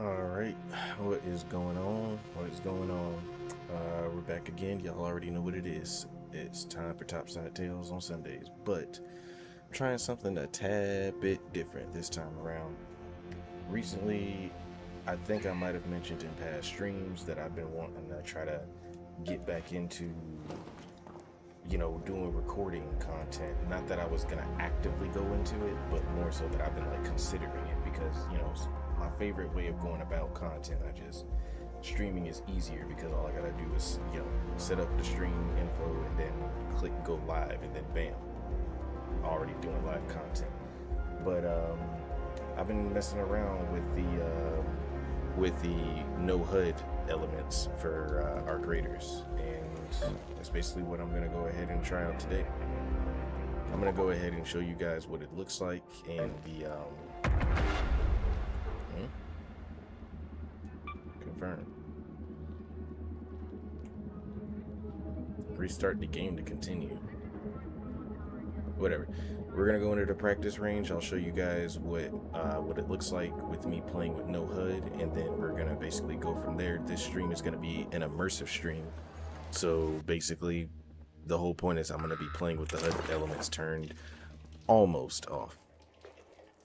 Alright, what is going on? What is going on? We're back again. Y'all already know what it is. It's time for Topside Tales on Sundays, but I'm trying something a tad bit different this time around. Recently, I think I might have mentioned in past streams that I've been wanting to try to get back into, doing recording content. Not that I was going to actively go into it, but more so that I've been considering it because, my favorite way of going about content. Streaming is easier because all I gotta do is set up the stream info and then click go live, and then bam, already doing live content. But I've been messing around with the no HUD elements for our creators, and that's basically what I'm gonna go ahead and try out today. I'm gonna go ahead and show you guys what it looks like in the confirm. Restart the game to continue. Whatever. We're gonna go into the practice range. I'll show you guys what it looks like with me playing with no HUD, and then we're gonna basically go from there. This stream is gonna be an immersive stream, so basically the whole point is I'm gonna be playing with the HUD elements turned almost off.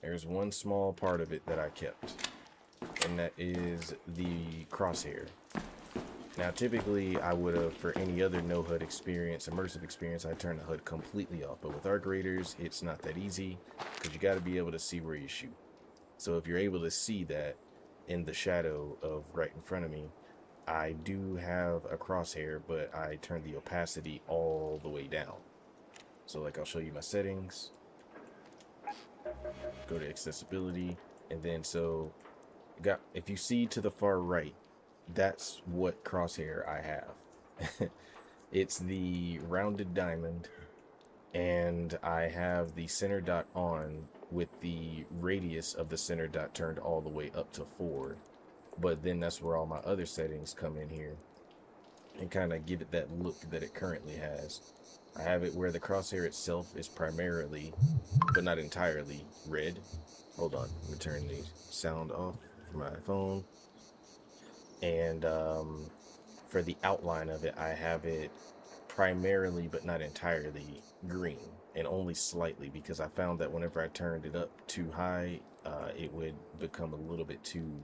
There's one small part of it that I kept, and that is the crosshair. Now typically I would have, for any other no HUD experience, immersive experience, I'd turn the HUD completely off, but with our graders it's not that easy because you got to be able to see where you shoot. So if you're able to see that in the shadow of right in front of me, I do have a crosshair, but I turn the opacity all the way down. So I'll show you my settings, go to accessibility, and then if you see to the far right, that's what crosshair I have. It's the rounded diamond, and I have the center dot on with the radius of the center dot turned all the way up to 4. But then that's where all my other settings come in here and kind of give it that look that it currently has. I have it where the crosshair itself is primarily, but not entirely, red. Hold on, let me turn the sound off for my phone. And for the outline of it, I have it primarily, but not entirely, green, and only slightly, because I found that whenever I turned it up too high, it would become a little bit too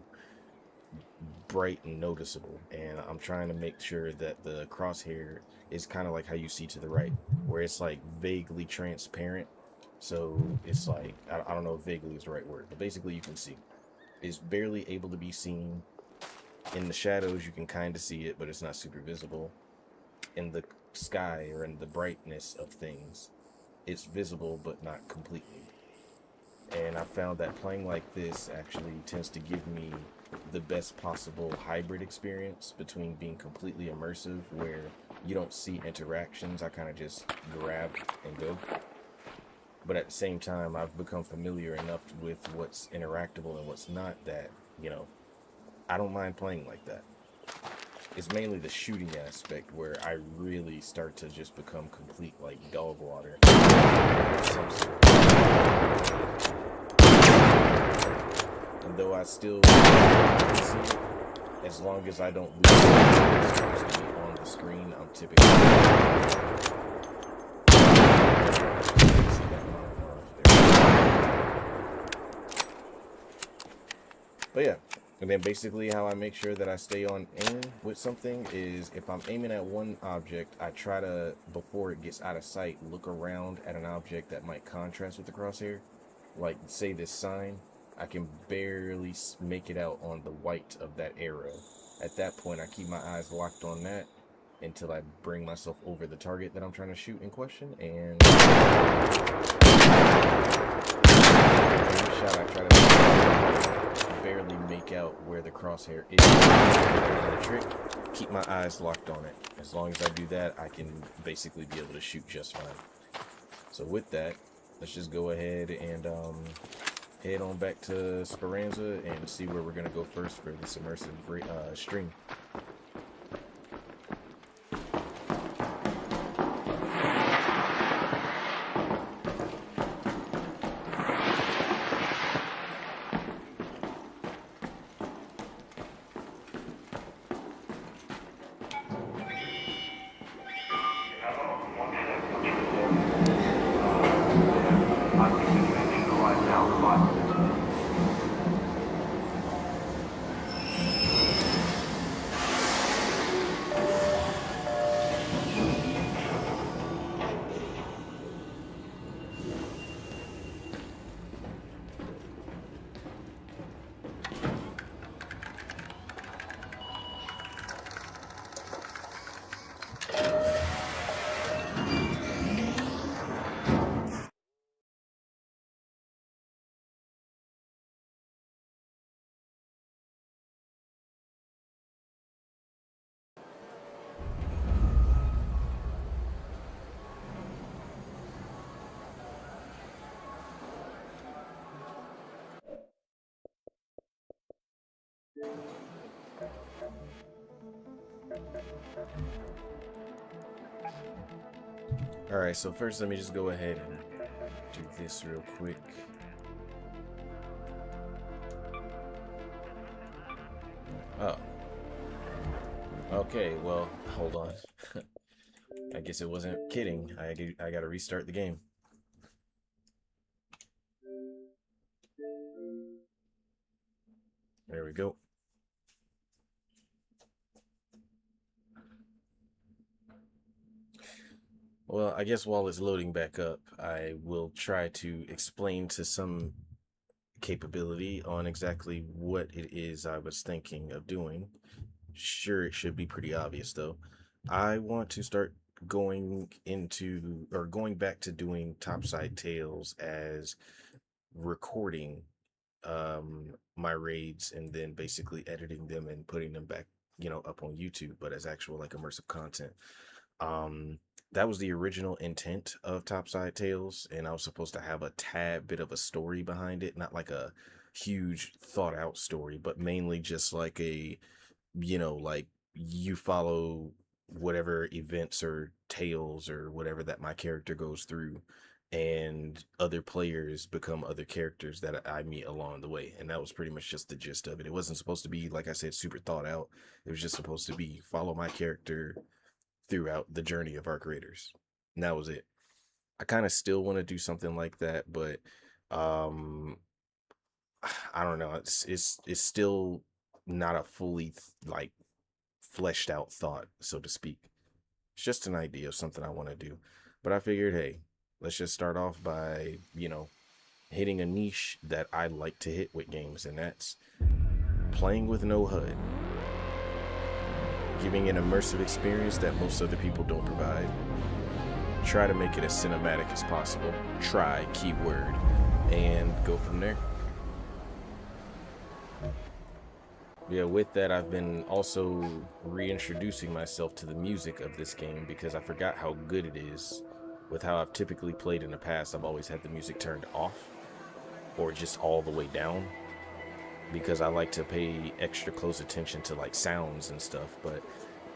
bright and noticeable. And I'm trying to make sure that the crosshair is kind of like how you see to the right, where it's like vaguely transparent. So it's like, I don't know if vaguely is the right word, but basically you can see. It's barely able to be seen. In the shadows, you can kind of see it, but it's not super visible. In the sky or in the brightness of things, it's visible, but not completely. And I found that playing like this actually tends to give me the best possible hybrid experience between being completely immersive, where you don't see interactions, I kind of just grab and go. But at the same time, I've become familiar enough with what's interactable and what's not that, you know, I don't mind playing like that. It's mainly the shooting aspect where I really start to just become complete like dog water. And though I still see it, as long as I don't lose what's supposed to be on the screen, I'm typically see that But yeah, and then basically how I make sure that I stay on aim with something is if I'm aiming at one object, I try to, before it gets out of sight, look around at an object that might contrast with the crosshair. Like, say this sign, I can barely make it out on the white of that arrow. At that point, I keep my eyes locked on that until I bring myself over the target that I'm trying to shoot in question, and every shot I try to barely make out where the crosshair is. And the trick, keep my eyes locked on it. As long as I do that, I can basically be able to shoot just fine. So with that, let's just go ahead and head on back to Speranza and see where we're going to go first for this immersive stream. Alright, so first let me just go ahead and do this real quick. Oh. Okay, well, hold on. I guess it wasn't kidding. I gotta restart the game. There we go. Well, I guess while it's loading back up, I will try to explain to some capability on exactly what it is I was thinking of doing. Sure, it should be pretty obvious though. I want to start going back to doing Topside Tales as recording my raids and then basically editing them and putting them back, up on YouTube, but as actual like immersive content. Um, that was the original intent of Topside Tales, and I was supposed to have a tad bit of a story behind it, not like a huge thought out story, but mainly just like like you follow whatever events or tales or whatever that my character goes through, and other players become other characters that I meet along the way. And that was pretty much just the gist of it. It wasn't supposed to be, like I said, super thought out. It was just supposed to be follow my character throughout the journey of our creators. And that was it. I kind of still want to do something like that, but um I don't know. It's still not a fully like fleshed out thought, so to speak. It's just an idea of something I want to do. But I figured, hey, let's just start off by, hitting a niche that I like to hit with games, and that's playing with no HUD. Giving an immersive experience that most other people don't provide. Try to make it as cinematic as possible. Try, keyword, and go from there. Yeah, with that, I've been also reintroducing myself to the music of this game because I forgot how good it is. With how I've typically played in the past, I've always had the music turned off or just all the way down because I like to pay extra close attention to like sounds and stuff. But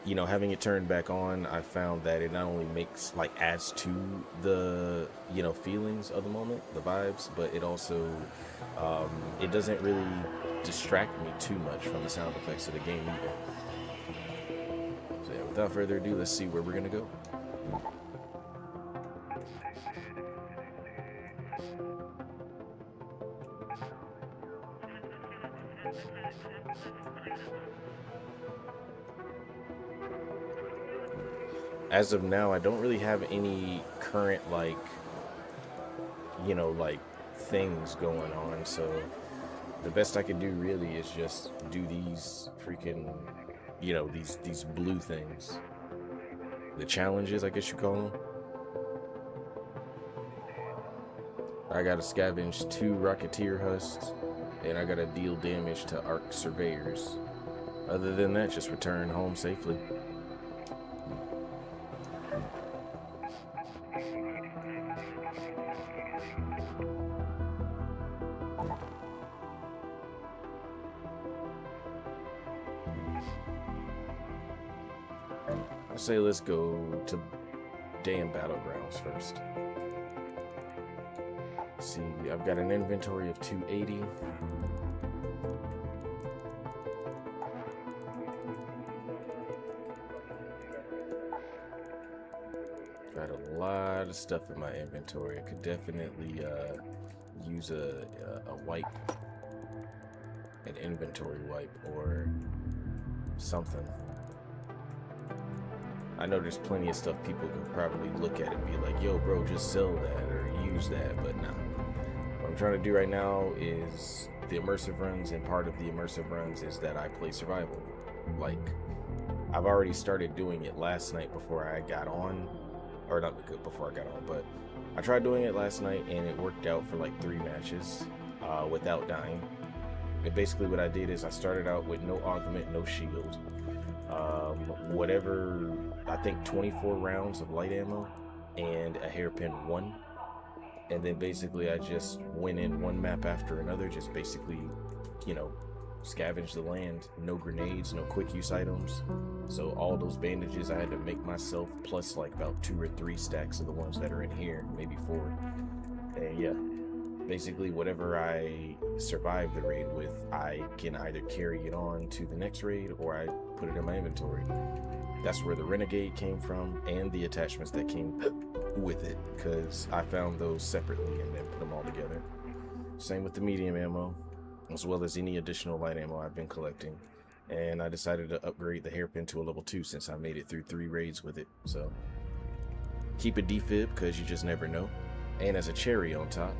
having it turned back on, I found that it not only adds to the feelings of the moment, the vibes, but it also it doesn't really distract me too much from the sound effects of the game either. So yeah, without further ado, let's see where we're gonna go. As of now, I don't really have any current things going on, so the best I could do really is just do these freaking, these blue things. The challenges, I guess you call them. I gotta scavenge 2 Rocketeer husks, and I gotta deal damage to Arc Surveyors. Other than that, just return home safely. I say let's go to damn battlegrounds first. See, I've got an inventory of 280. Got a lot of stuff in my inventory. I could definitely use a wipe, an inventory wipe or something. I know there's plenty of stuff people could probably look at and be like, yo bro, just sell that or use that, but nah. What I'm trying to do right now is the immersive runs, and part of the immersive runs is that I play survival. Like, I've already started doing it last night before I got on, or not before I got on, but I tried doing it last night and it worked out for like 3 matches without dying. And basically what I did is I started out with no augment, no shield. Whatever, I think 24 rounds of light ammo and a hairpin 1, and then basically I just went in one map after another, just basically scavenge the land. No grenades, no quick use items, so all those bandages I had to make myself, plus like about 2 or 3 stacks of the ones that are in here, maybe 4. And yeah, basically whatever I survive the raid with, I can either carry it on to the next raid or I put it in my inventory. That's where the Renegade came from and the attachments that came with it, because I found those separately and then put them all together. Same with the medium ammo, as well as any additional light ammo I've been collecting. And I decided to upgrade the hairpin to a level 2 since I made it through 3 raids with it. So keep a defib because you just never know. And as a cherry on top,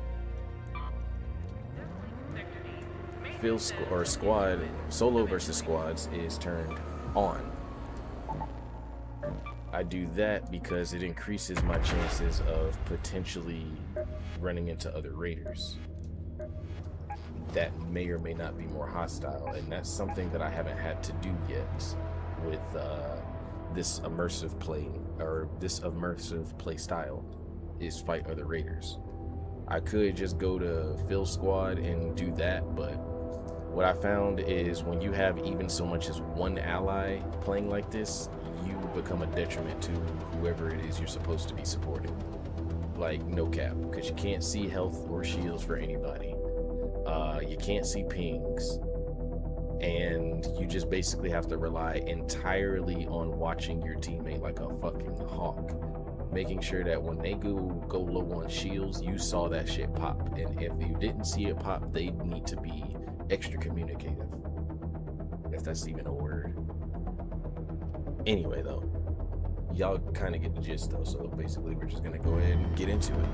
squad solo versus squads is turned on. I do that because it increases my chances of potentially running into other raiders that may or may not be more hostile, and that's something that I haven't had to do yet with this immersive play, or this immersive play style, is fight other raiders. I could just go to Phil squad and do that, but what I found is when you have even so much as one ally playing like this, you become a detriment to whoever it is you're supposed to be supporting. like no cap, because you can't see health or shields for anybody. You can't see pings, and you just basically have to rely entirely on watching your teammate like a fucking hawk, making sure that when they go low on shields, you saw that shit pop, and if you didn't see it pop, they need to be extra communicative, if that's even a word. Anyway, though, y'all kind of get the gist, though, so basically we're just gonna go ahead and get into it.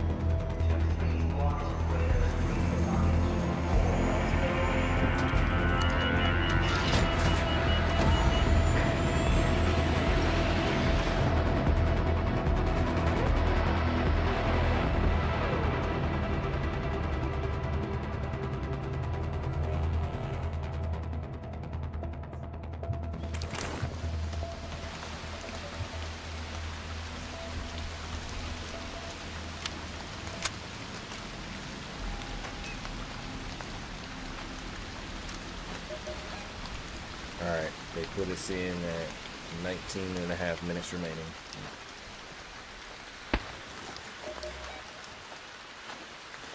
Alright, they put us in at 19 and a half minutes remaining.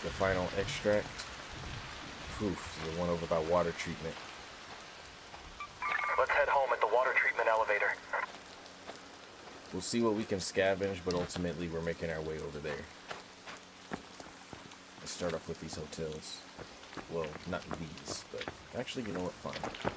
The final extract. Poof, the one over by water treatment. Let's head home at the water treatment elevator. We'll see what we can scavenge, but ultimately we're making our way over there. Let's start off with these hotels. Well, not these, but actually, you know what? Fine.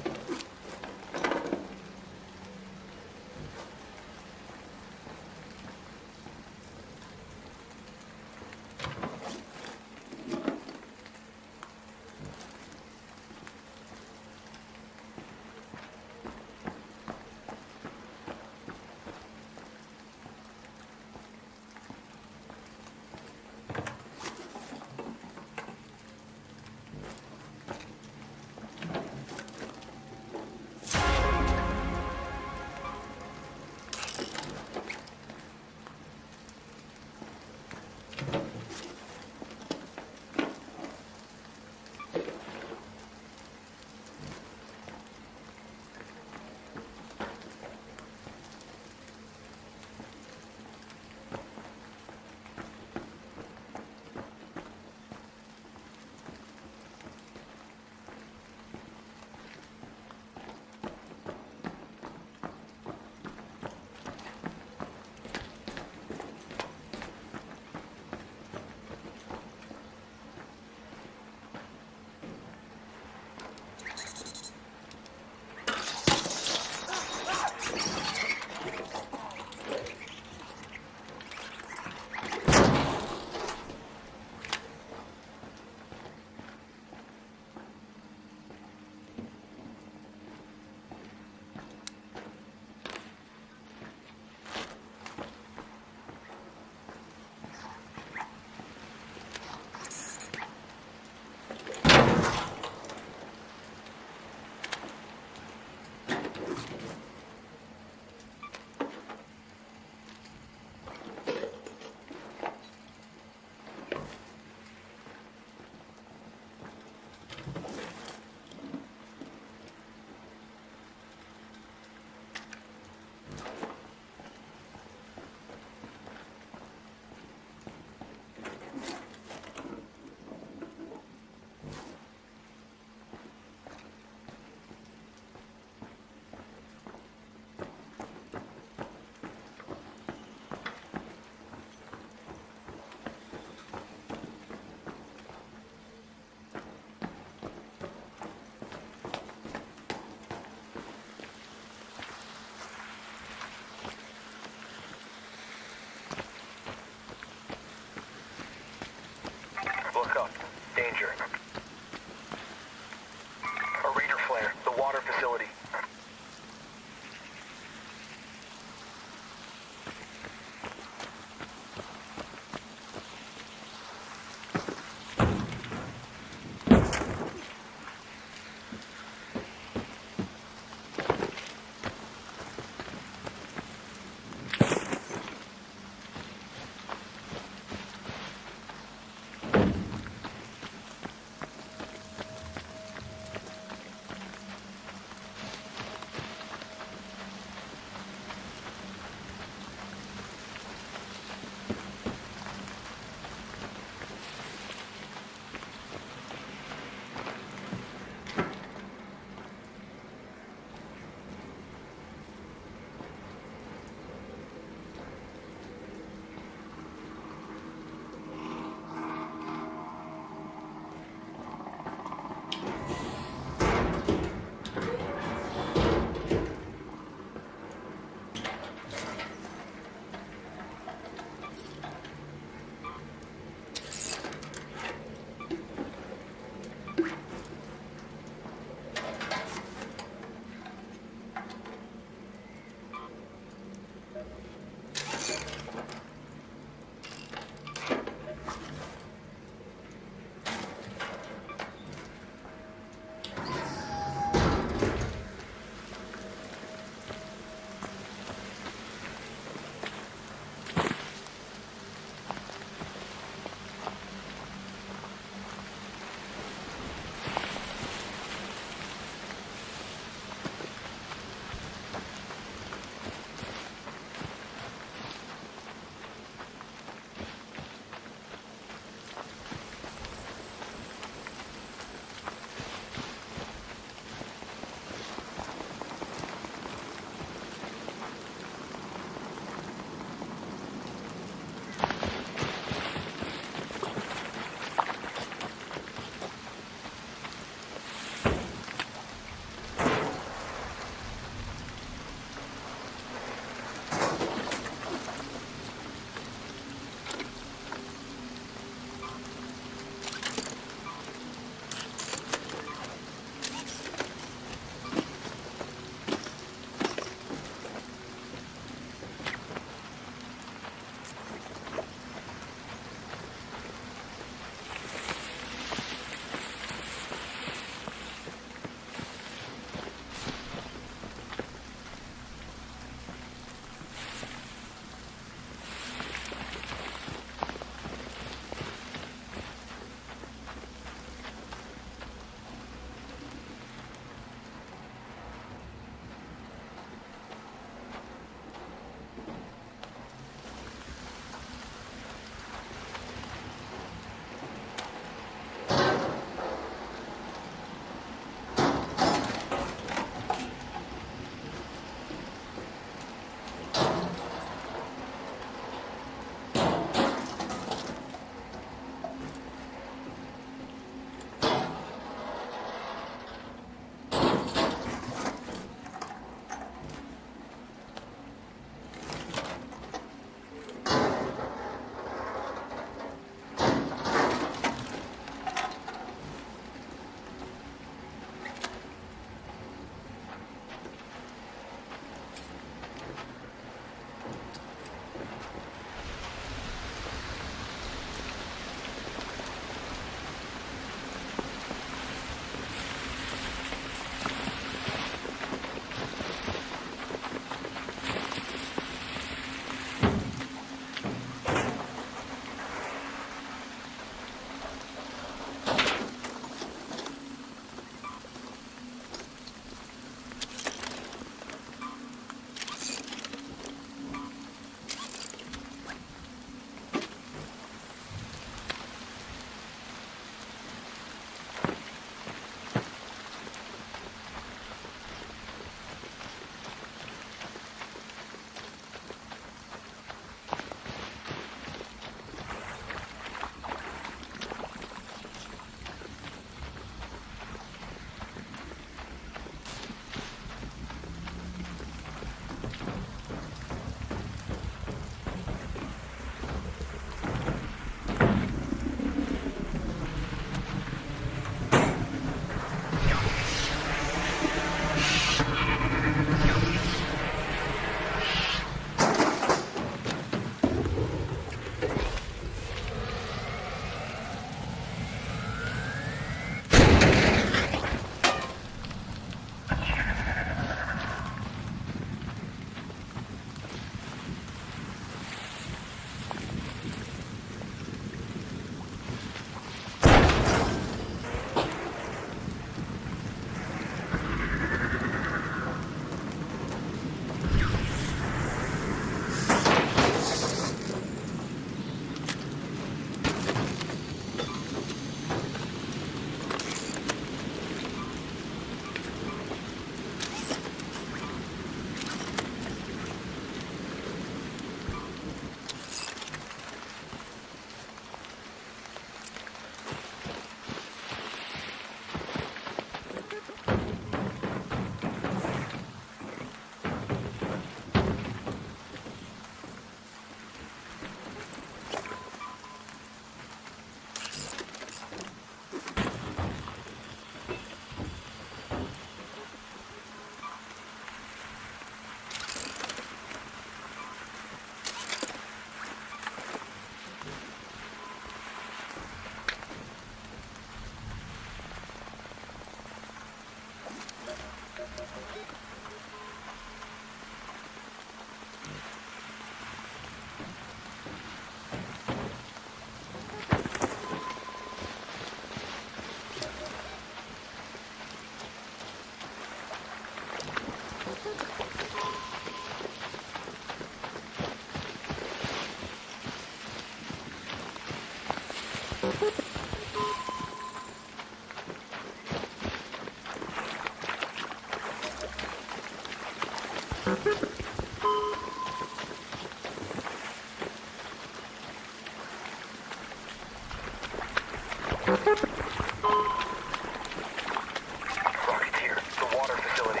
Rocketeer, the water facility.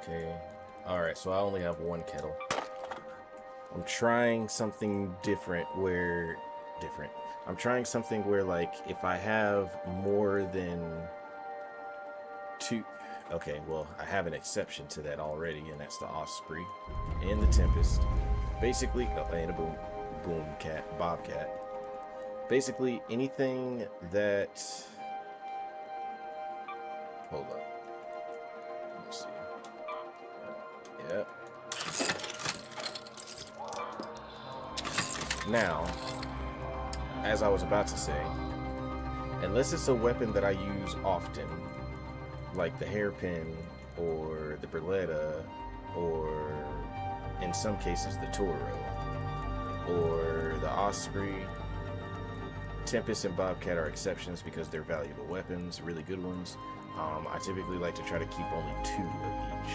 Okay. Alright, so I only have one kettle. I'm trying something different where... I'm trying something where, like, if I have more than two... Okay, well, I have an exception to that already, and that's the Osprey and the Tempest. Basically... Oh, and a Bobcat. Basically, anything that... Hold up. Let's see. Yep. Now, as I was about to say, unless it's a weapon that I use often, like the hairpin or the Beretta, or in some cases the Toro, or the Osprey, Tempest and Bobcat are exceptions because they're valuable weapons, really good ones. I typically like to try to keep only 2 of each.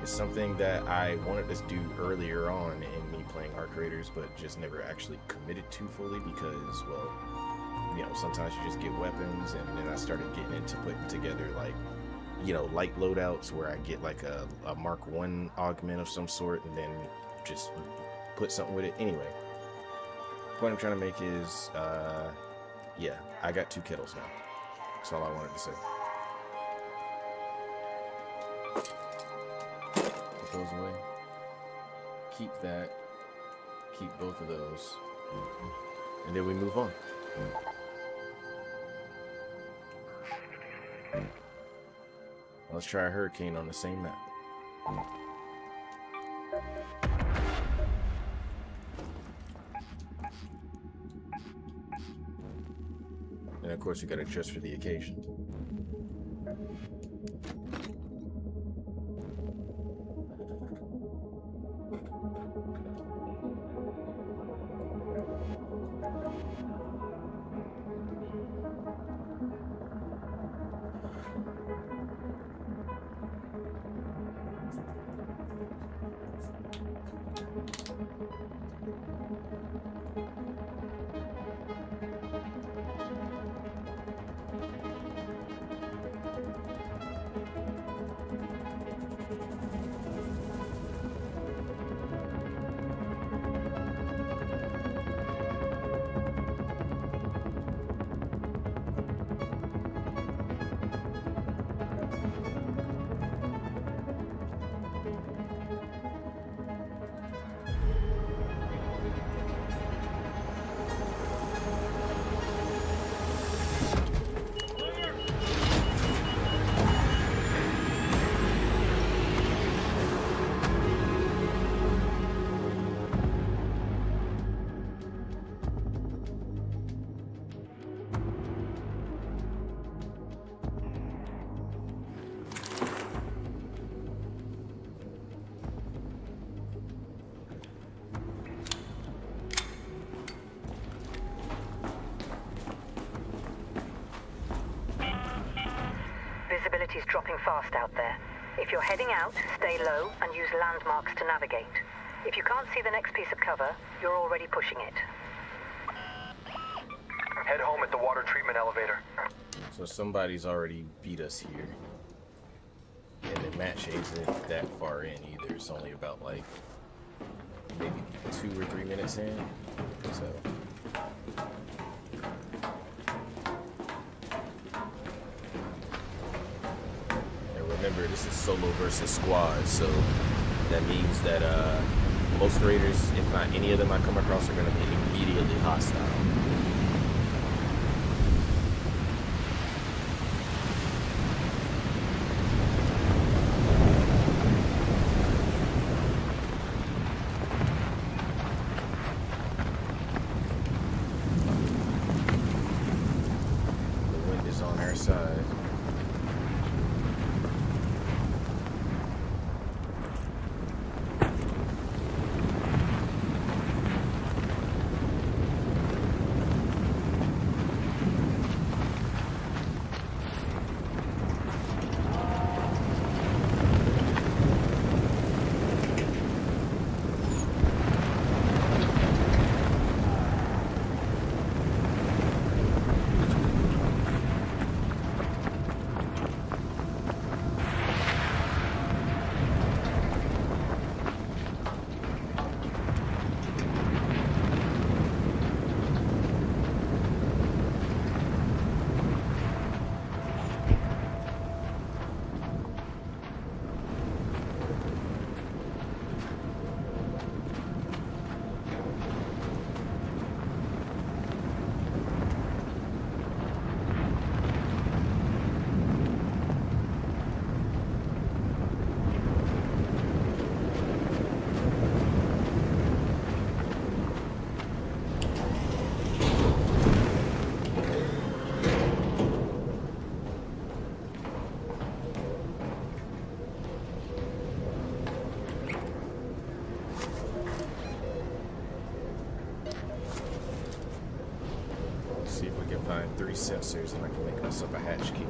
It's something that I wanted to do earlier on in me playing Arc Raiders, but just never actually committed to fully because, well, you know, sometimes you just get weapons, and then I started getting into putting together, like, you know, light loadouts where I get like a Mark 1 augment of some sort and then just put something with it. Anyway, the point I'm trying to make is, yeah, I got 2 kettles now. That's all I wanted to say. Put those away. Keep that. Keep both of those. And then we move on. Let's try a hurricane on the same map. And of course, we gotta dress for the occasion. Visibility's dropping fast out there. If you're heading out, stay low and use landmarks to navigate. If you can't see the next piece of cover, you're already pushing it. Head home at the water treatment elevator. So somebody's already beat us here. And the match isn't that far in either. It's only about like maybe 2 or 3 minutes in. So remember, this is solo versus squad, so that means that most raiders, if not any of them I come across, are going to be immediately hostile. The wind is on our side. See if we can find 3 sensors and I can make myself a hatch key.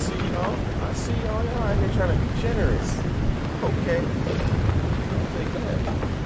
see y'all. I see y'all. Y'all out here trying to be generous. Okay. I'll take that.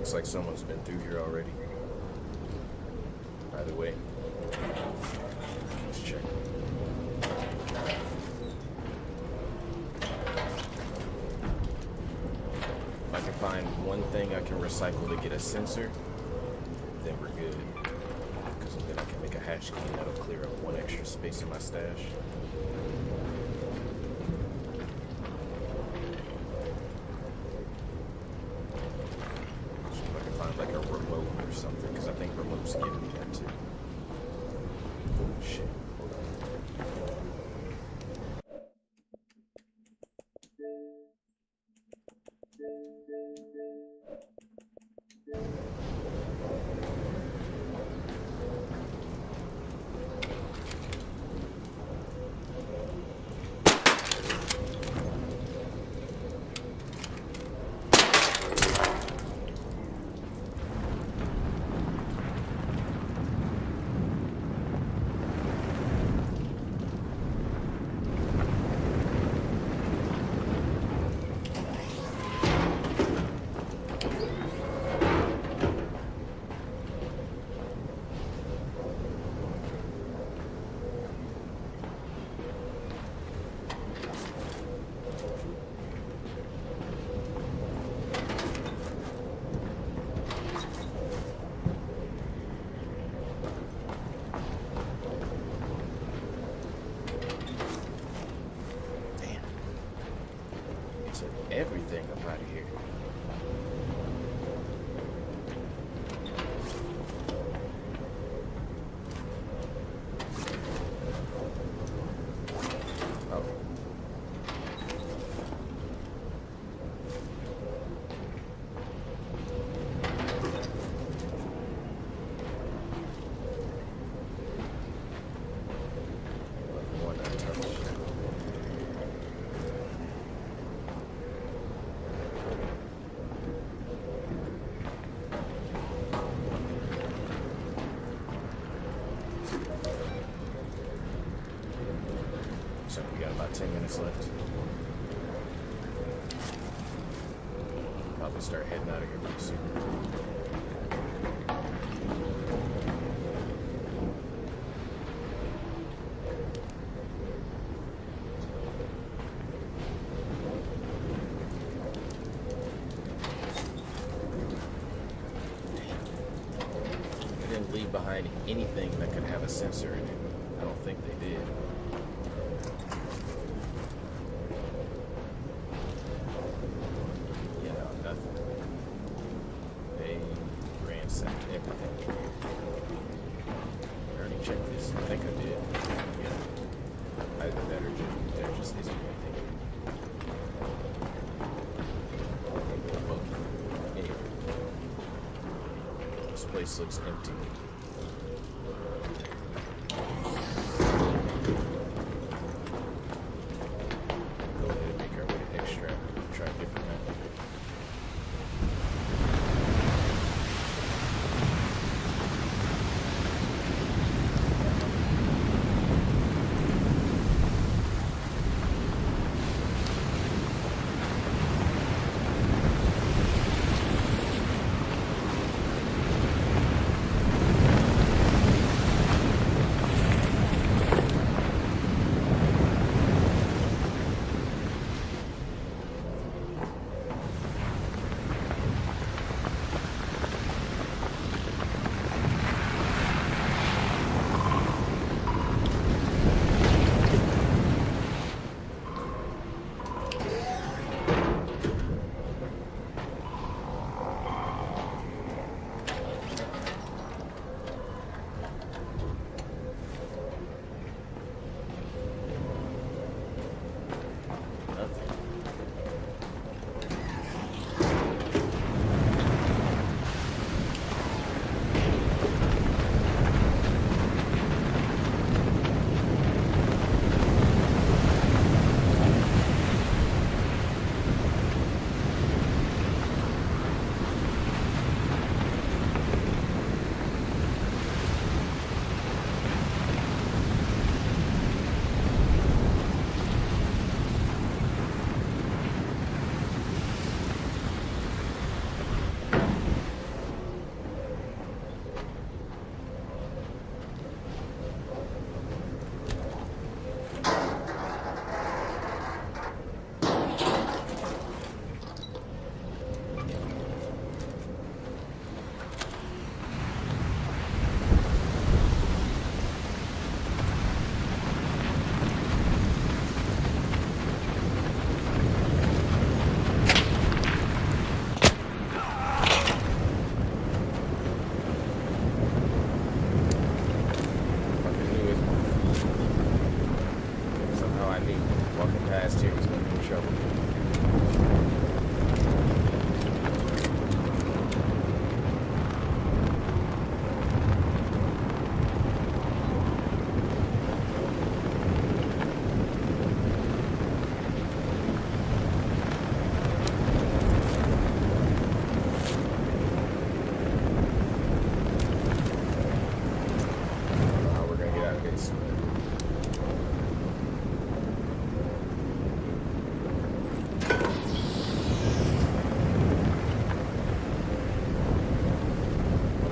looks like someone's been through here already. By the way, let's check. If I can find one thing I can recycle to get a sensor, then we're good. Because then I can make a hash key and that'll clear up one extra space in my stash. Like a remote or something, because I think remotes give me that too. Oh shit, hold on. Everything up out of here. Oh. One untouched. So we got about 10 minutes left. Probably start heading out of here pretty soon. They didn't leave behind anything that could have a sensor in it. I don't think they did. Everything. I already checked this. I think I did. Yeah. Either that or there just isn't anything. Well, anyway. This place looks empty. Go ahead and make our way to extract. Try a different map.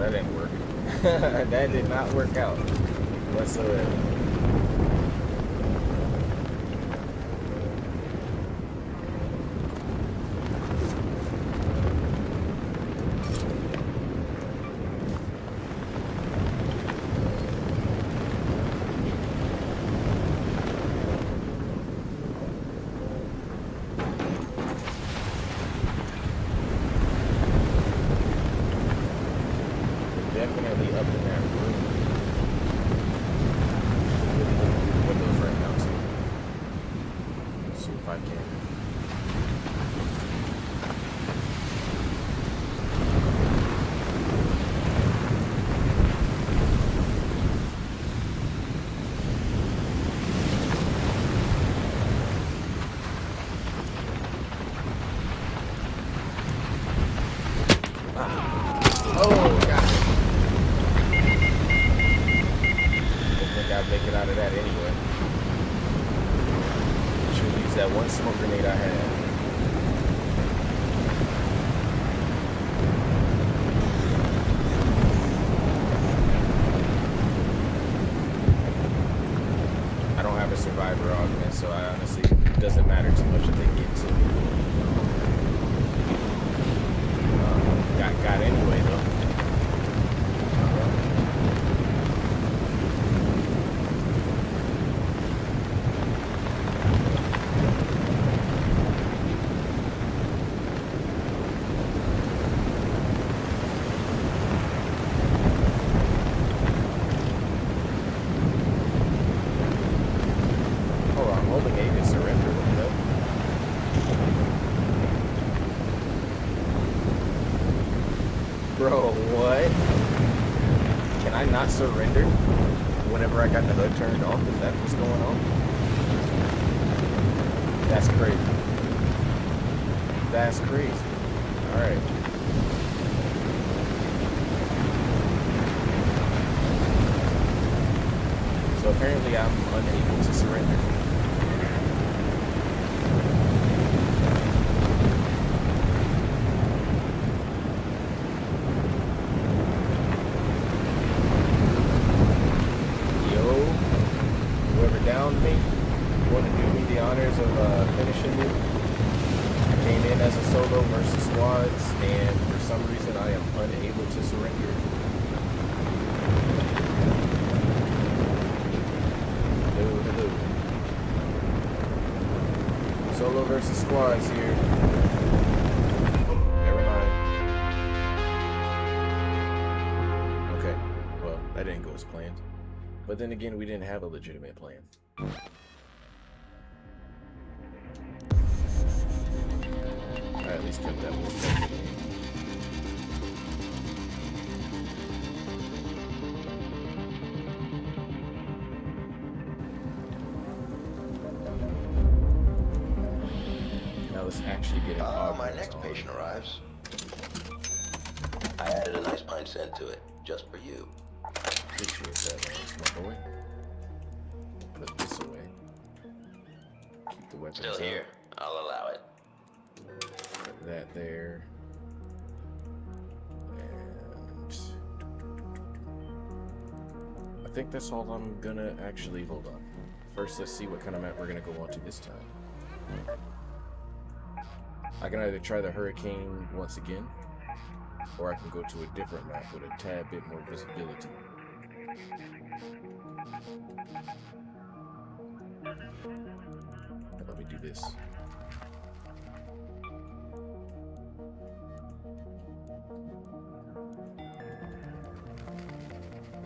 that didn't work. That did not work out whatsoever. Definitely up in that room. Windows right now too. Let's see if I can. Oh, God. I'd make it out of that anyway. Should use that one smoke grenade I had. I don't have a survivor augment, so I honestly, it doesn't matter too much if they get to me. Got anyway though. Oh, I'm holding A to surrender. Nope. Bro, what? Can I not surrender whenever I got the HUD turned off? Is that what's going on? That's crazy. That's crazy. Alright. So apparently I'm unable to surrender. Downed me, want to do me the honors of finishing me. I came in as a solo versus squads, and for some reason I am unable to surrender. Hello. Solo versus squads here. Never mind. Okay, well, that didn't go as planned. But then again, we didn't have a legitimate plan. I at least kept that one. Now let's actually get it. My next patient arrives. I added a nice pine scent to it, just for you. Appreciate that, my boy. Put this away. Keep the weapons Still here. I'll allow it. Put that there. And I think that's all I'm gonna actually hold on. First, let's see what kind of map we're gonna go on to this time. I can either try the Hurricane once again, or I can go to a different map with a tad bit more visibility. Let me do this.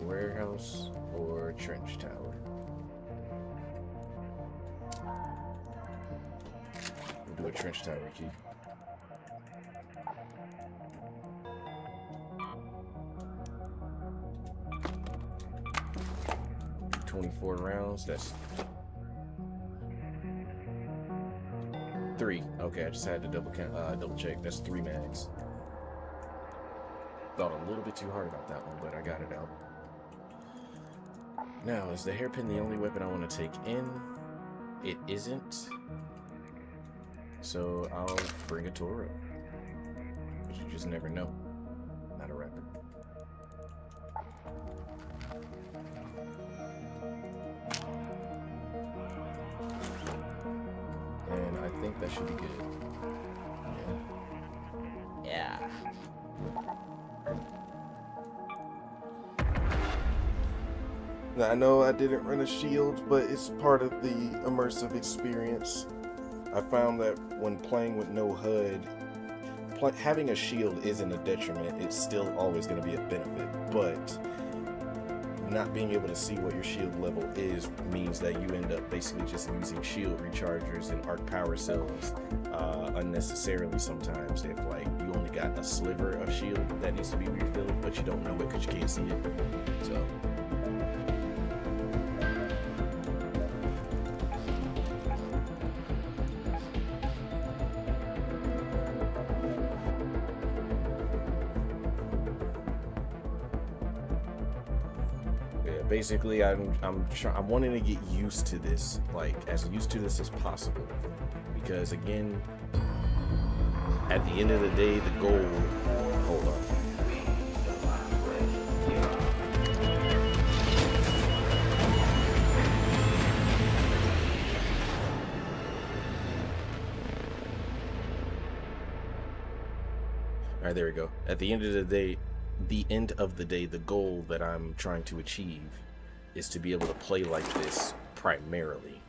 Warehouse or trench tower? We'll do a trench tower, Keith. 24 rounds, that's 3. Okay, I just had to double check. That's 3 mags. Thought a little bit too hard about that one, but I got it out. Now, is the hairpin the only weapon I want to take in? It isn't. So I'll bring a Toro. But you just never know. Not a rapper. That should be good. Yeah. Now, I know I didn't run a shield, but it's part of the immersive experience. I found that when playing with no HUD, having a shield isn't a detriment. It's still always going to be a benefit, but not being able to see what your shield level is means that you end up basically just using shield rechargers and arc power cells unnecessarily sometimes, if like you only got a sliver of shield that needs to be refilled, but you don't know it because you can't see it. So basically, I'm wanting to get used to this, like as used to this as possible, because again, at the end of the day, the goal. Hold on. All right, there we go. At the end of the day, the goal that I'm trying to achieve is to be able to play like this primarily,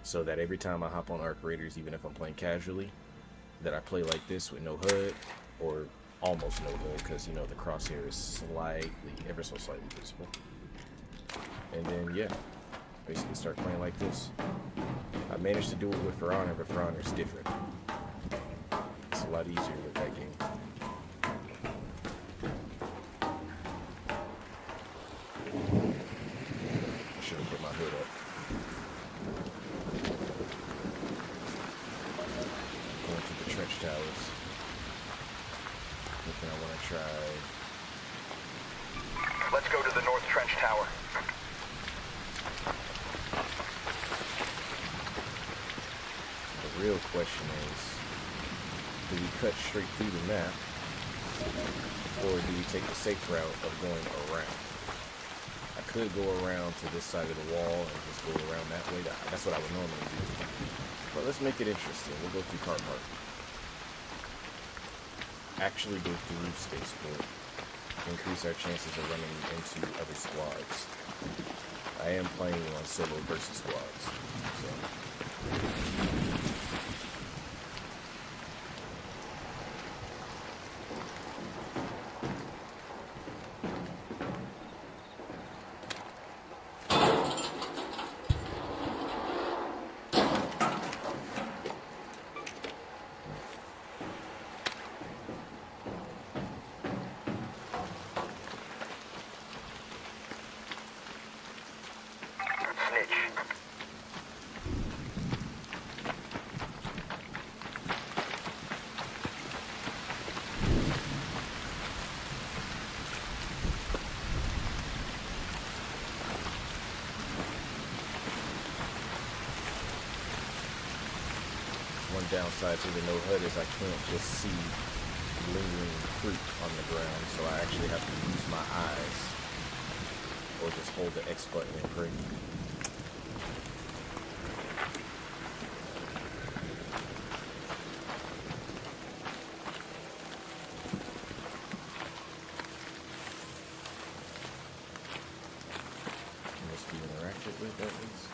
so that every time I hop on Arc Raiders, even if I'm playing casually, that I play like this with no HUD, or almost no HUD, because you know the crosshair is slightly, ever so slightly visible. And then yeah, basically start playing like this. I managed to do it with For Honor, but For Honor is different. It's a lot easier with that game. Put my hood up. Going to the trench towers. Something I want to try. Let's go to the North Trench Tower. The real question is, do we cut straight through the map, or do we take the safe route of going around? I could go around to this side of the wall and just go around that way. That's what I would normally do. But let's make it interesting. We'll go through Car Park. Actually go through Spaceport. Increase our chances of running into other squads. I am playing on solo versus squads. So. One downside to the no HUD is I can't just see lingering fruit on the ground, so I actually have to use my eyes or just hold the X button and pray. Must be interacted with at least.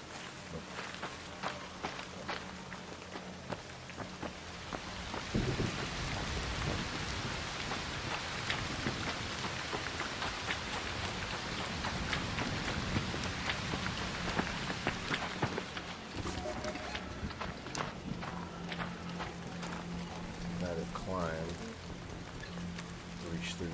Climb, reach through.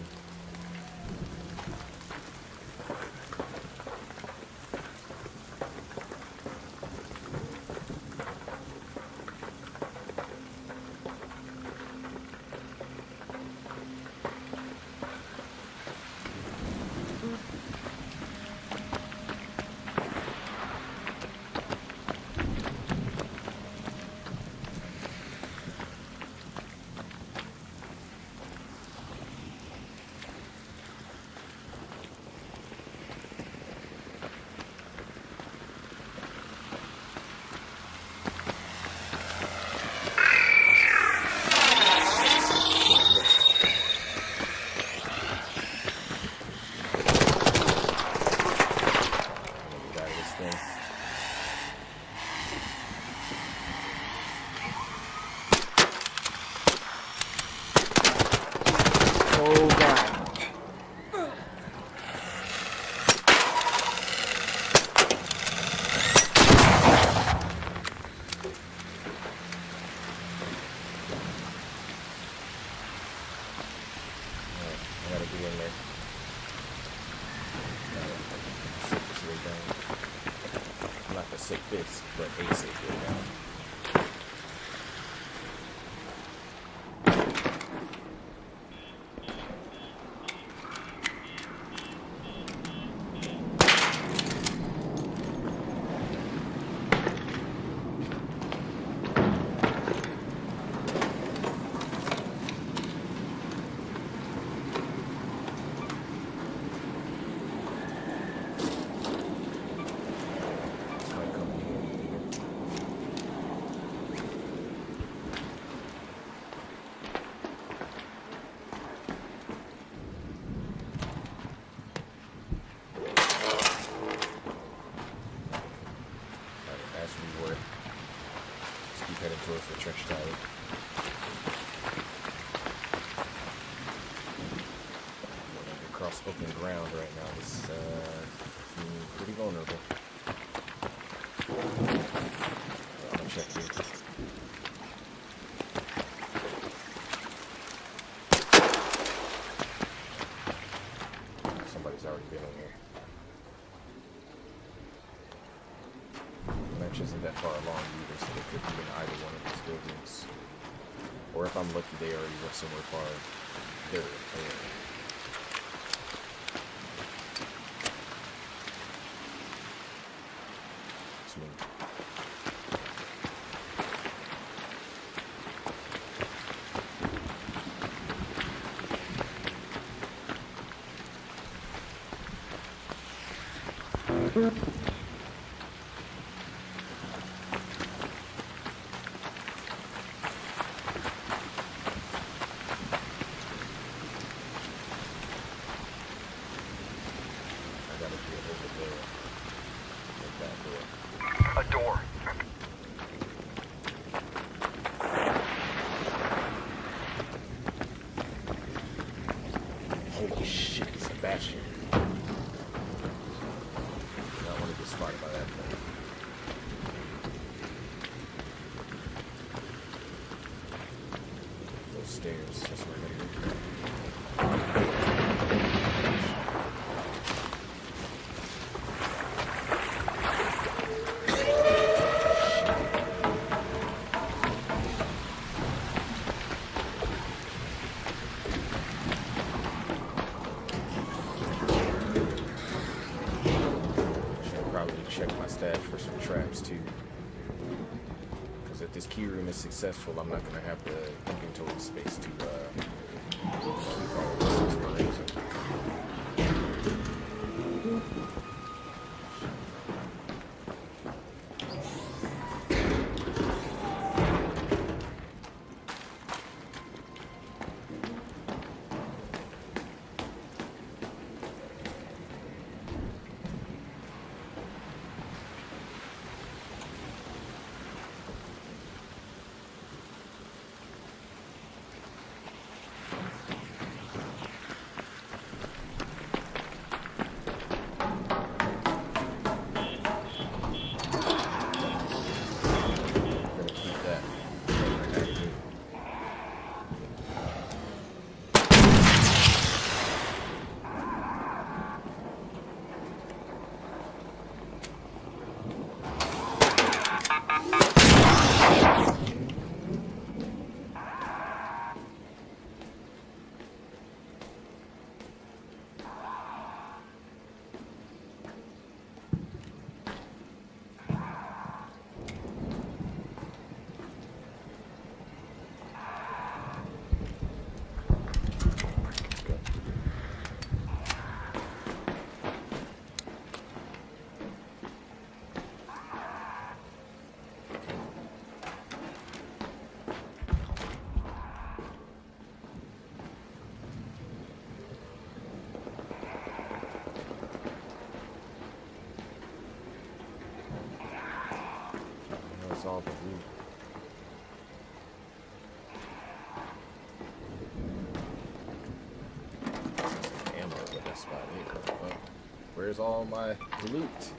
somebody in there. Sit this way down. Not to sit this, but a sit way down. Heading towards the trench tower. Across open ground right now. It's pretty vulnerable. I'm gonna check here. Somebody's already been in here. Match isn't that far along either, so they could be in either one of these buildings. Or if I'm lucky, they already went somewhere far. There. Smooth. A door. Holy shit, Sebastian. I want to get spotted by that thing. Those stairs, that's where we're gonna go. Check my stash for some traps too, because if this key room is successful, I'm not going to have the inventory space to keep all this exploration. All the loot. Ammo, but that's about it. Well, where's all my loot?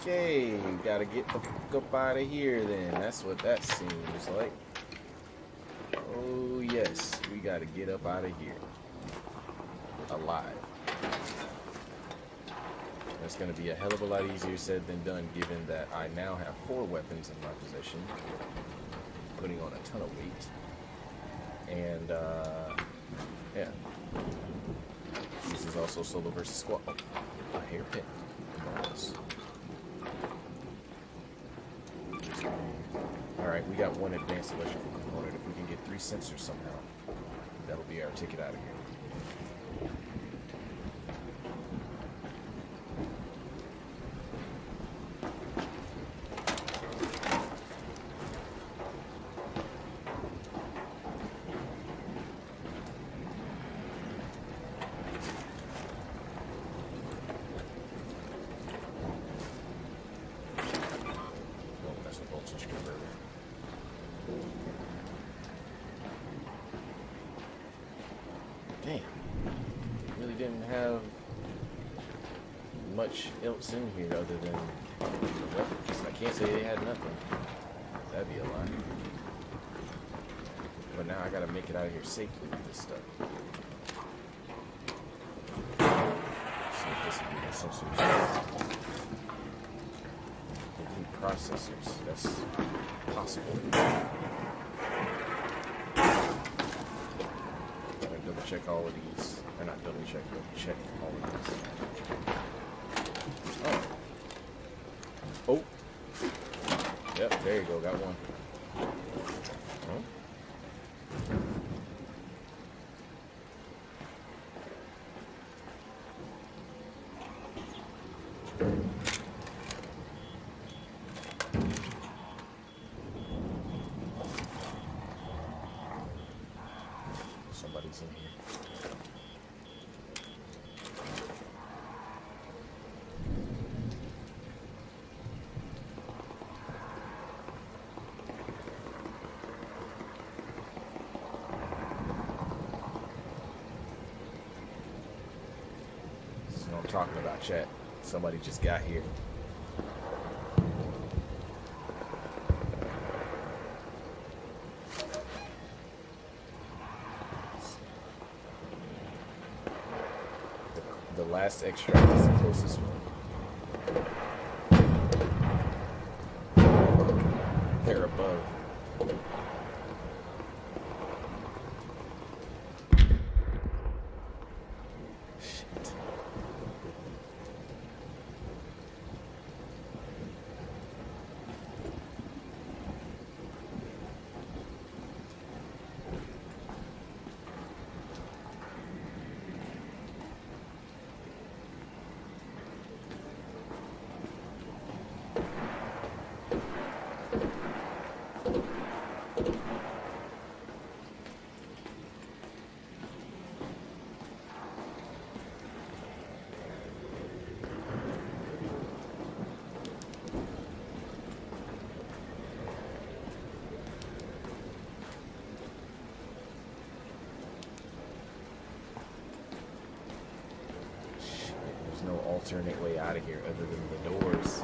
Okay, gotta get the fuck up out of here then. That's what that seems like. Oh yes, we gotta get up out of here. Alive. That's gonna be a hell of a lot easier said than done, given that I now have 4 weapons in my possession, putting on a ton of weight. And yeah. This is also solo versus squad. Oh, a hairpin. Nice. Alright, we got 1 advanced electrical component. If we can get 3 sensors somehow, that'll be our ticket out of here. Damn. Really didn't have much else in here other than weapons. I can't say they had nothing. That'd be a lie. But now I gotta make it out of here safely with this stuff. See if this will be the sensors. Processors. That's possible. Double check all of these. Or not double check, but check all of these. Oh. Oh. Yep, there you go. Got one. Oh. Somebody's in here. That's what I'm talking about, chat. Somebody just got here. The last extract is the closest one. They're above. Shit. There's no alternate way out of here other than the doors.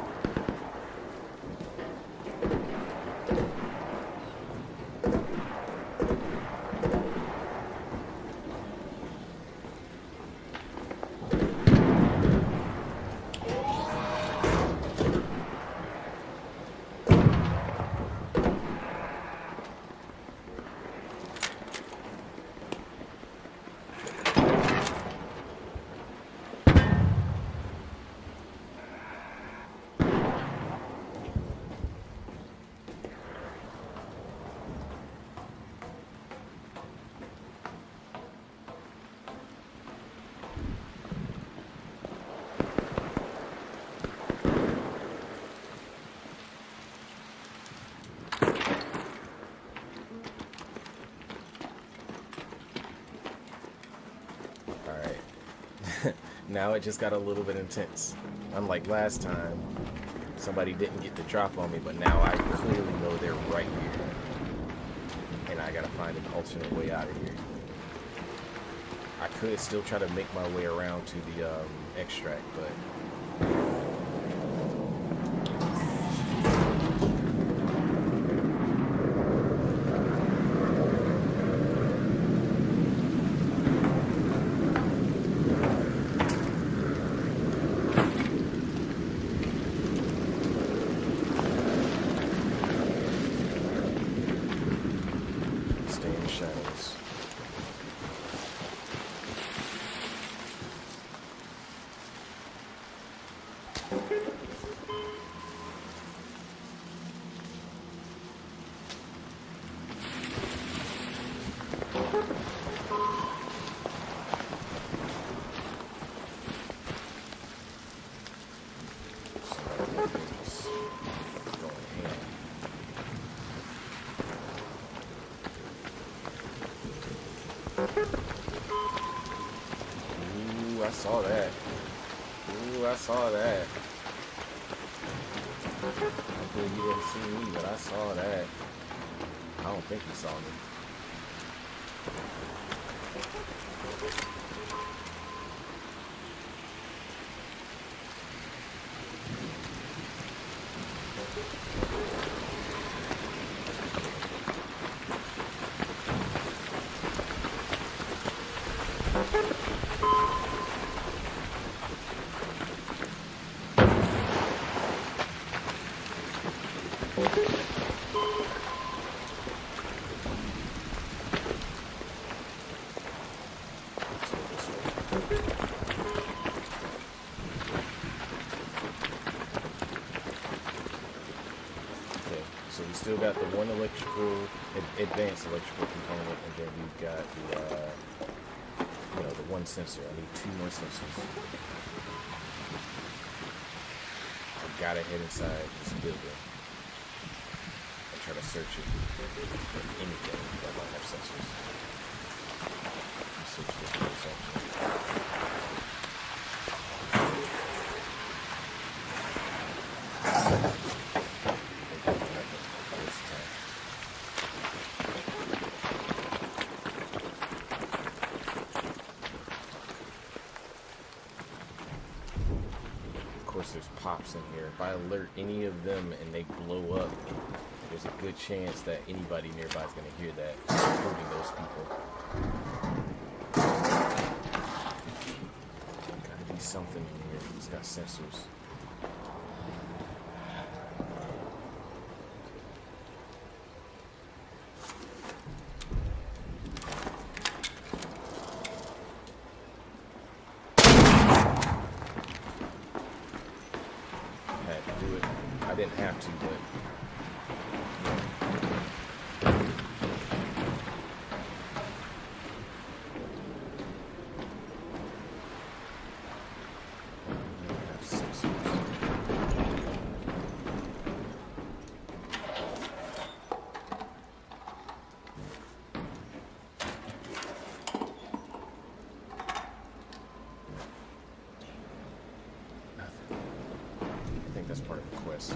Now it just got a little bit intense. Unlike last time, somebody didn't get the drop on me, but now I clearly know they're right here. And I gotta find an alternate way out of here. I could still try to make my way around to the extract, but Ooh, I saw that. Ooh, I saw that. Hopefully he didn't see me, but I saw that. I don't think he saw me. So we still got the one advanced electrical component, and then we've got the one sensor. I need 2 more sensors. I gotta head inside this building and try to search it for anything that might have sensors. Search this whole section. There's pops in here. If I alert any of them and they blow up, there's a good chance that anybody nearby is going to hear that, including those people. Gotta be something in here. It's got sensors. I didn't have to, but that's part of the quest.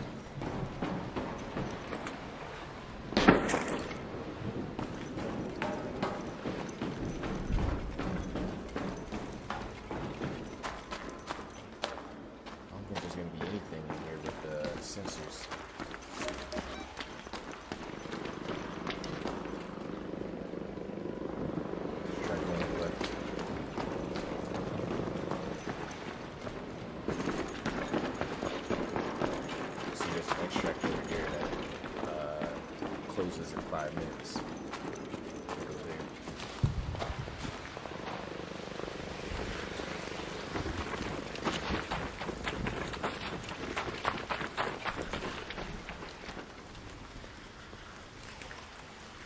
I don't think there's going to be anything in here with the sensors. Try going to the left. Extract over here that closes in 5 minutes. Go there.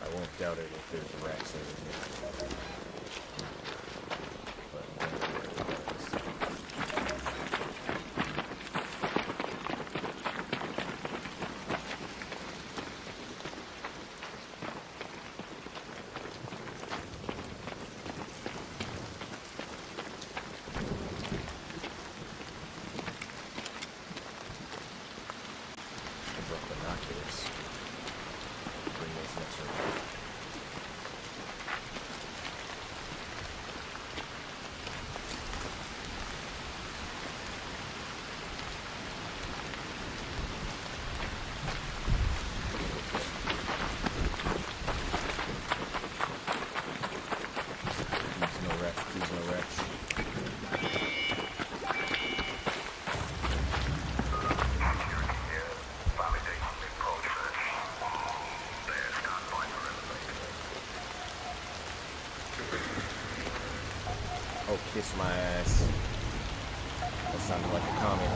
I won't doubt it if there's rats over here. Oh, kiss my ass. That sounded like a comment.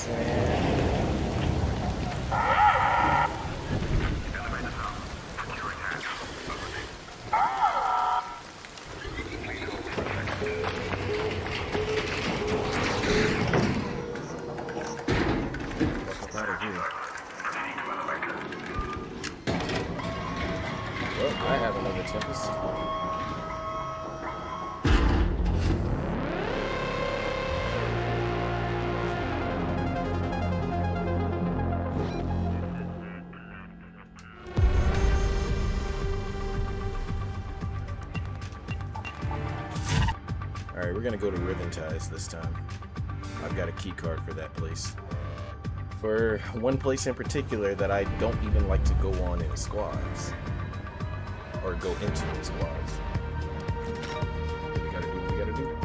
Out of here. Well, I have another Tempest. Alright, we're gonna go to Ribbon Ties this time. I've got a key card for that place. For one place in particular that I don't even like to go on in squads. Or go into in squads. We gotta do what we gotta do.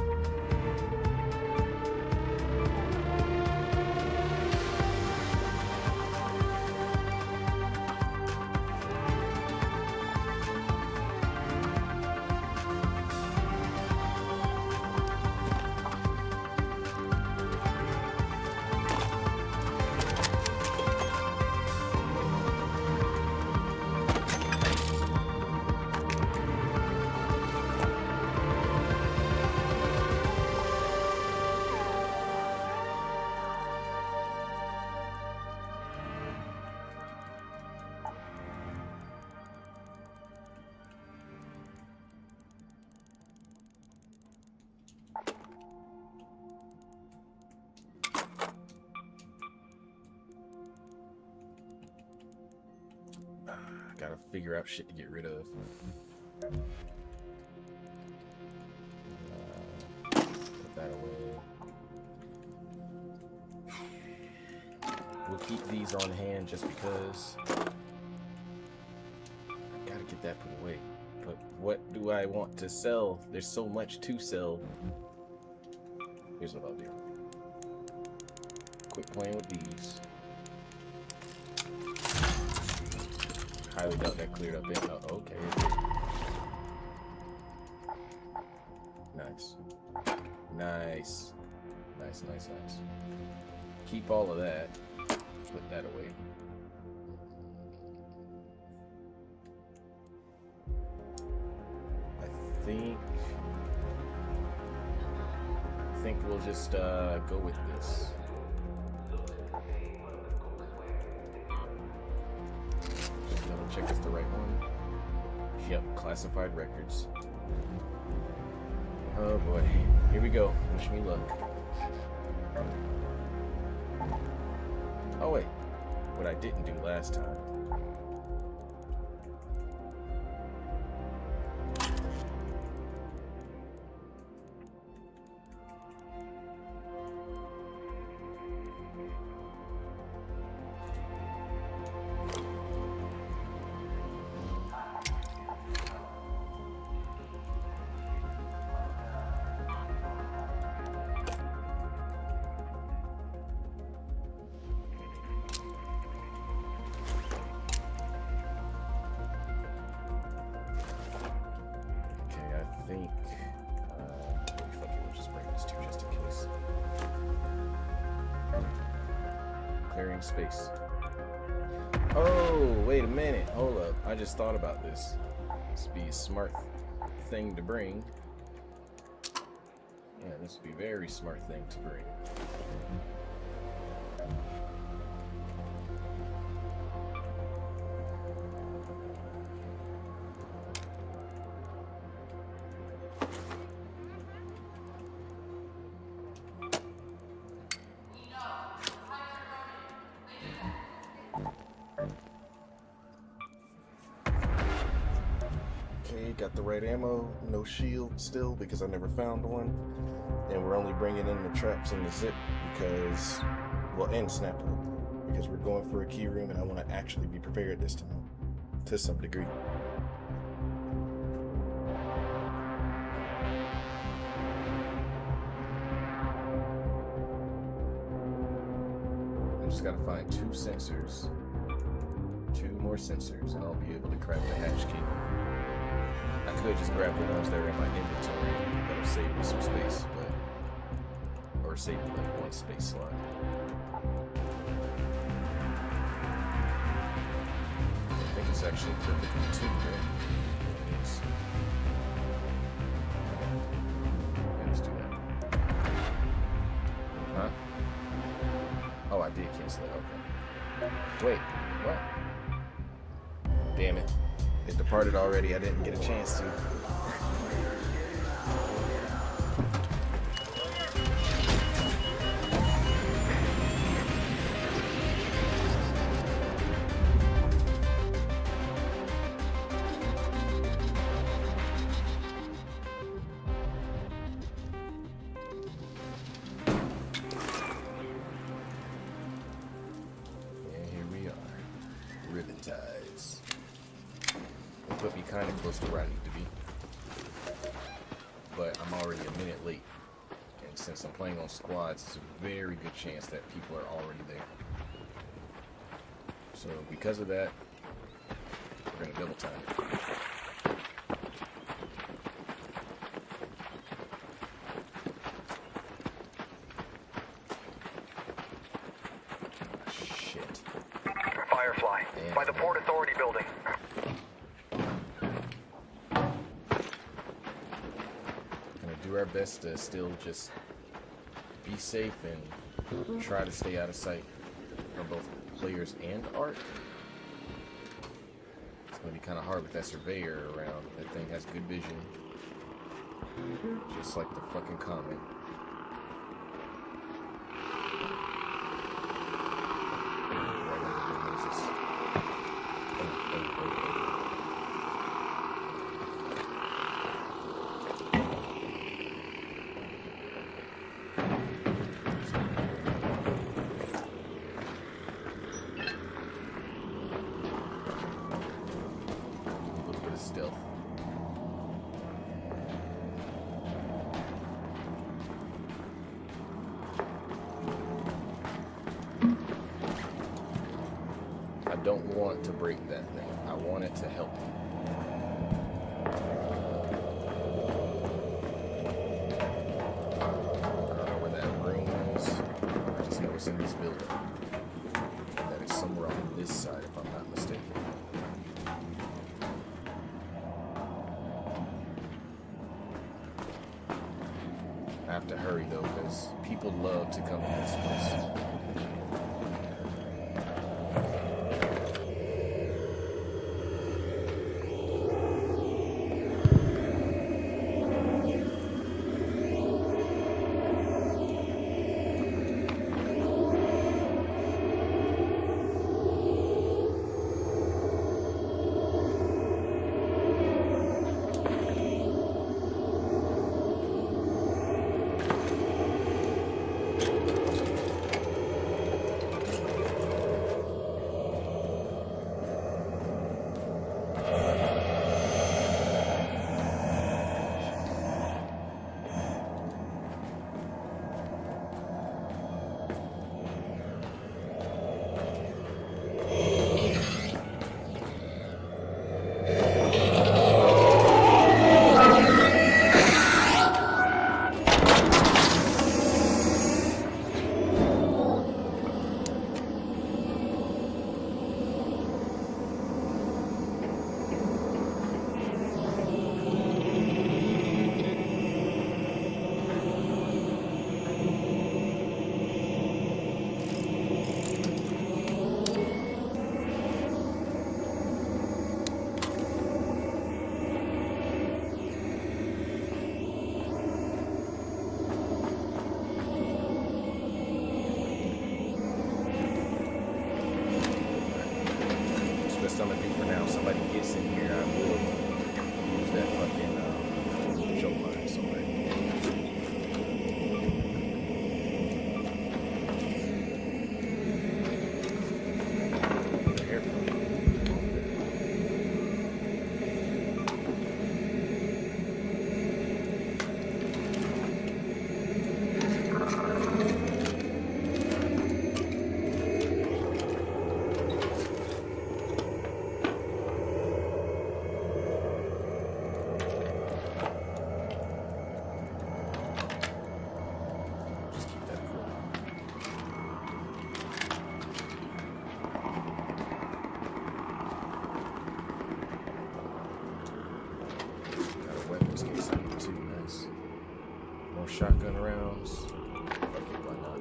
Gotta figure out shit to get rid of. Put that away. We'll keep these on hand just because. I gotta get that put away. But what do I want to sell? There's so much to sell. Here's what I'll do. Quit playing with these. Highly doubt that cleared up it. Oh, okay. Nice. Nice. Nice, nice, nice. Keep all of that. Put that away. I think we'll just go with this. Check it's the right one. Yep, classified records. Oh boy. Here we go. Wish me luck. Oh wait. What I didn't do last time. Space. Oh, wait a minute. Hold up. I just thought about this. This would be a smart thing to bring. Yeah, this would be a very smart thing to bring. Got the right ammo, no shield still because I never found one, and we're only bringing in the traps and the zip because, well, and snap hook because we're going for a key room and I want to actually be prepared this time to some degree. I just gotta find two more sensors, and I'll be able to craft the hatch key. I could just grab the ones that are in my inventory. That'll save me some space, but... or save me like one space slot. is actually perfectly too, right? It is. Yeah, let's do that. Huh? Oh, I did cancel it. Okay. Wait, what? Damn it. It departed already. I didn't get a chance to. Ties. It put me kind of close to where I need to be, but I'm already a minute late, and since I'm playing on squads, it's a very good chance that people are already there. So because of that, we're gonna double time it. By the Port Authority building. Gonna do our best to still just be safe and try to stay out of sight from both players and art. It's gonna be kind of hard with that surveyor around. That thing has good vision, just like the fucking comet. I don't want to break that thing. I want it to help me. I don't know where that room is. I just know it's in this building. And that it's somewhere on this side, if I'm not mistaken. I have to hurry though, because people love to come to this place. I'm gonna do for now. Somebody gets in here, I will use that fucking choke line somewhere. Here. shotgun rounds. Fuck it, why not?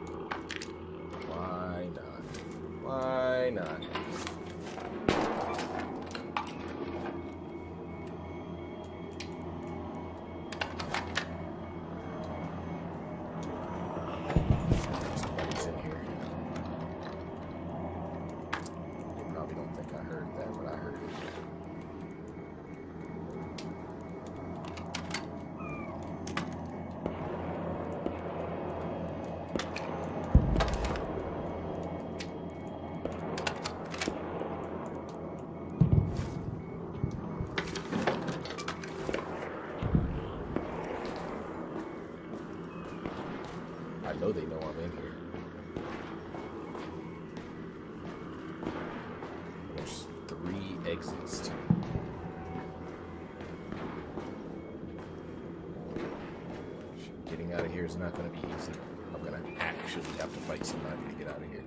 Why not? Why not? Somebody's in here. They probably don't think I heard that, but I heard it. I know they know I'm in here. There's 3 exits too. Getting out of here is not going to be easy. I'm going to actually have to fight somebody to get out of here.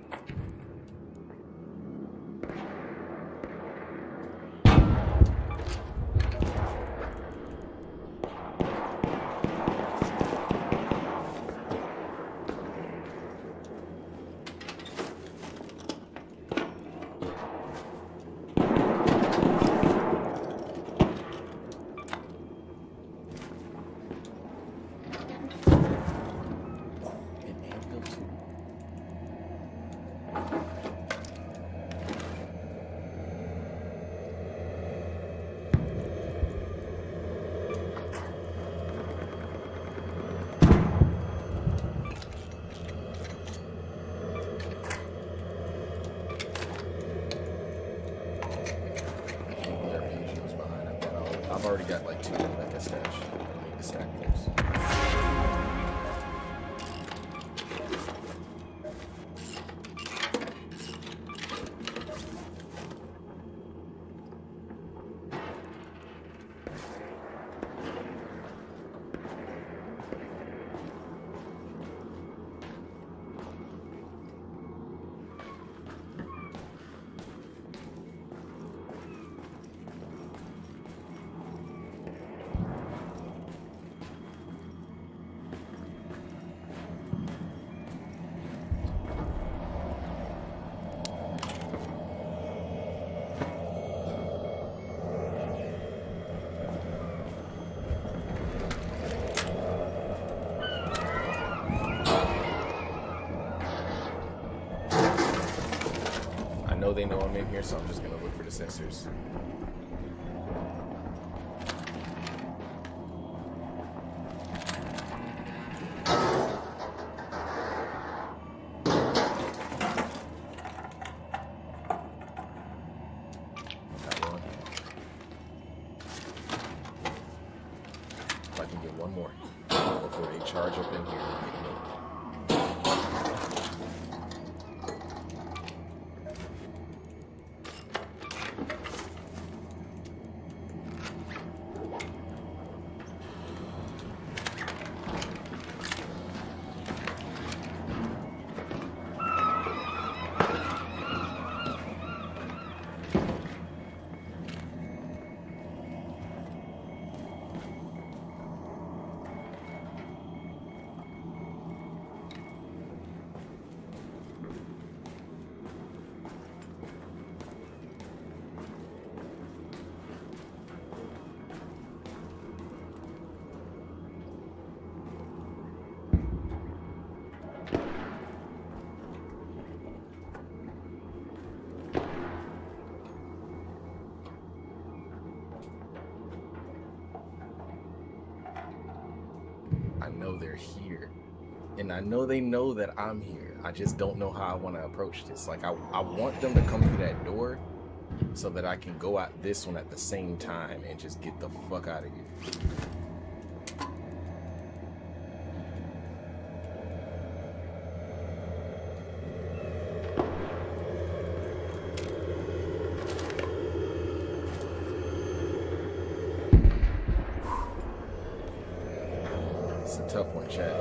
I've already got like 2 in that stash. I don't need to stack those. I know they know I'm in here, so I'm just gonna look for the sensors. Got one. If I can get one more before they charge up in here and get me. I know they're here. And I know they know that I'm here. I just don't know how I want to approach this. Like, I want them to come through that door so that I can go out this one at the same time and just get the fuck out of here. It's a tough one, Chad.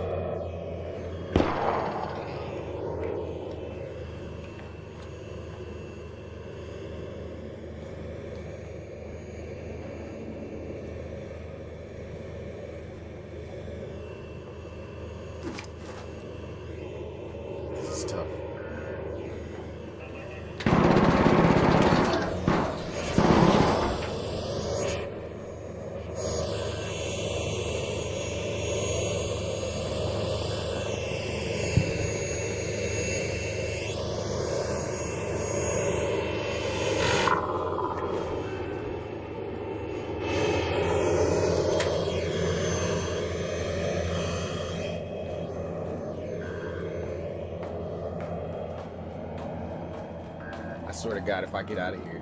swear to God, if I get out of here.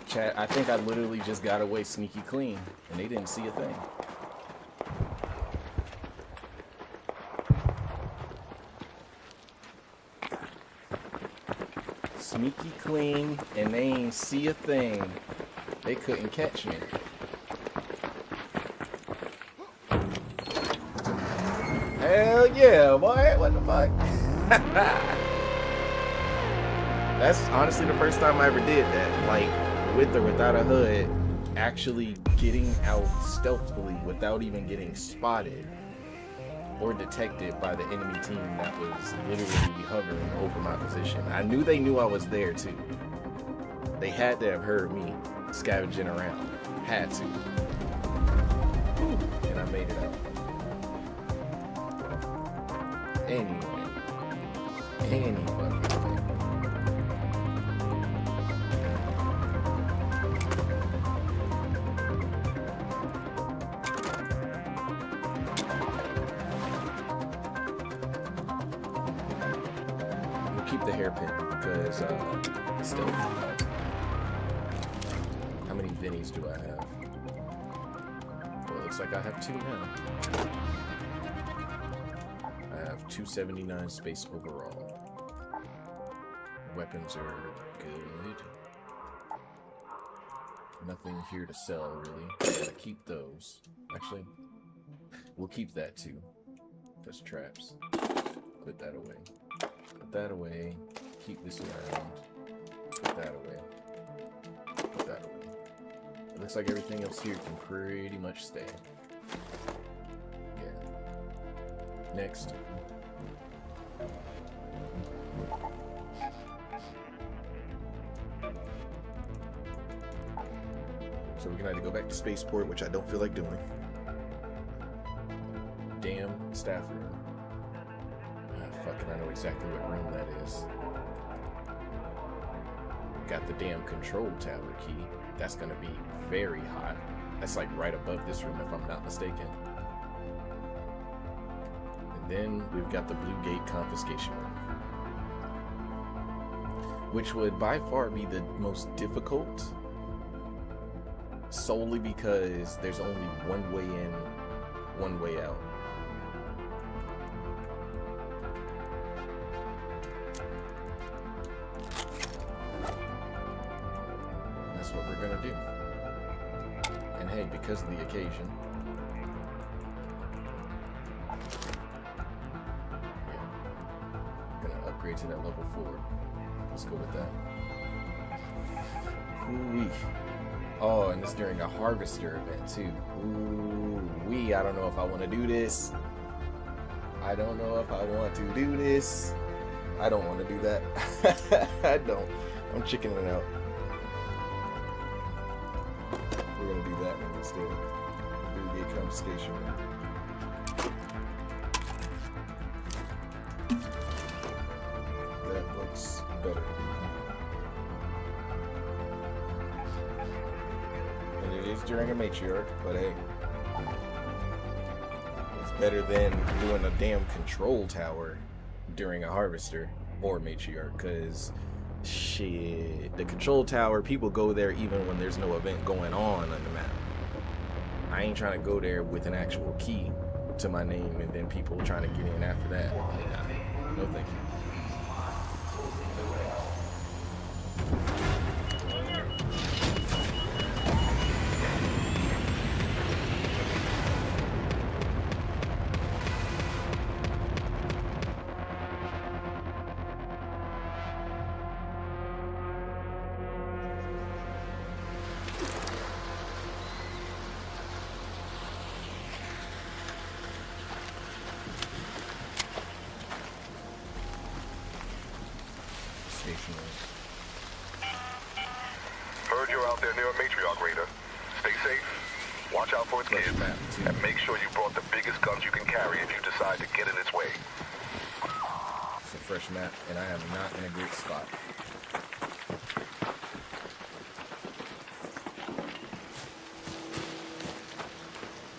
Chat, I think I literally just got away sneaky clean, and they didn't see a thing. Sneaky clean, and they ain't see a thing. They couldn't catch me. Hell yeah, boy! What the fuck? That's honestly the first time I ever did that. Like, with or without a hood, actually getting out stealthily without even getting spotted or detected by the enemy team that was literally hovering over my position. I knew they knew I was there too. They had to have heard me scavenging around. Had to. Whew. And I made it out. Anyway. Keep the hairpin because still. How many Vinnies do I have? Well, it looks like I have 2 now. I have 279 space overall. Weapons are good. Nothing here to sell really. Gotta keep those. Actually, we'll keep that too. That's traps. Put that away. Put that away. Keep this around. Put that away. Put that away. It looks like everything else here can pretty much stay. Yeah. Next. So we're gonna have to go back to spaceport, which I don't feel like doing. Damn staff room. Fucking, I know exactly what room that is. Got the damn control tower key. That's gonna be very hot. That's like right above this room if I'm not mistaken. And then we've got the Blue Gate confiscation room, which would by far be the most difficult, solely because there's only one way in, one way out. That's what we're gonna do. And hey, because of the occasion, yeah, gonna upgrade to that level 4. Let's go with that. Ooh-wee. Oh, and it's during a harvester event too. Ooh-wee. I don't know if I want to do this. I don't know if I want to do this. I don't want to do that. I don't. I'm chickening out. We're gonna do that one instead. Blue Gate confiscation. That looks better. And it is during a matriarch, but hey. It's better than doing a damn control tower during a harvester or matriarch, because shit, the control tower, people go there even when there's no event going on the map. I ain't trying to go there with an actual key to my name and then people trying to get in after that. Like, nah, no thank you. Heard you're out there near a matriarch raider. Stay safe, watch out for its kids, and make sure you brought the biggest guns you can carry if you decide to get in its way. It's a fresh map, and I am not in a great spot.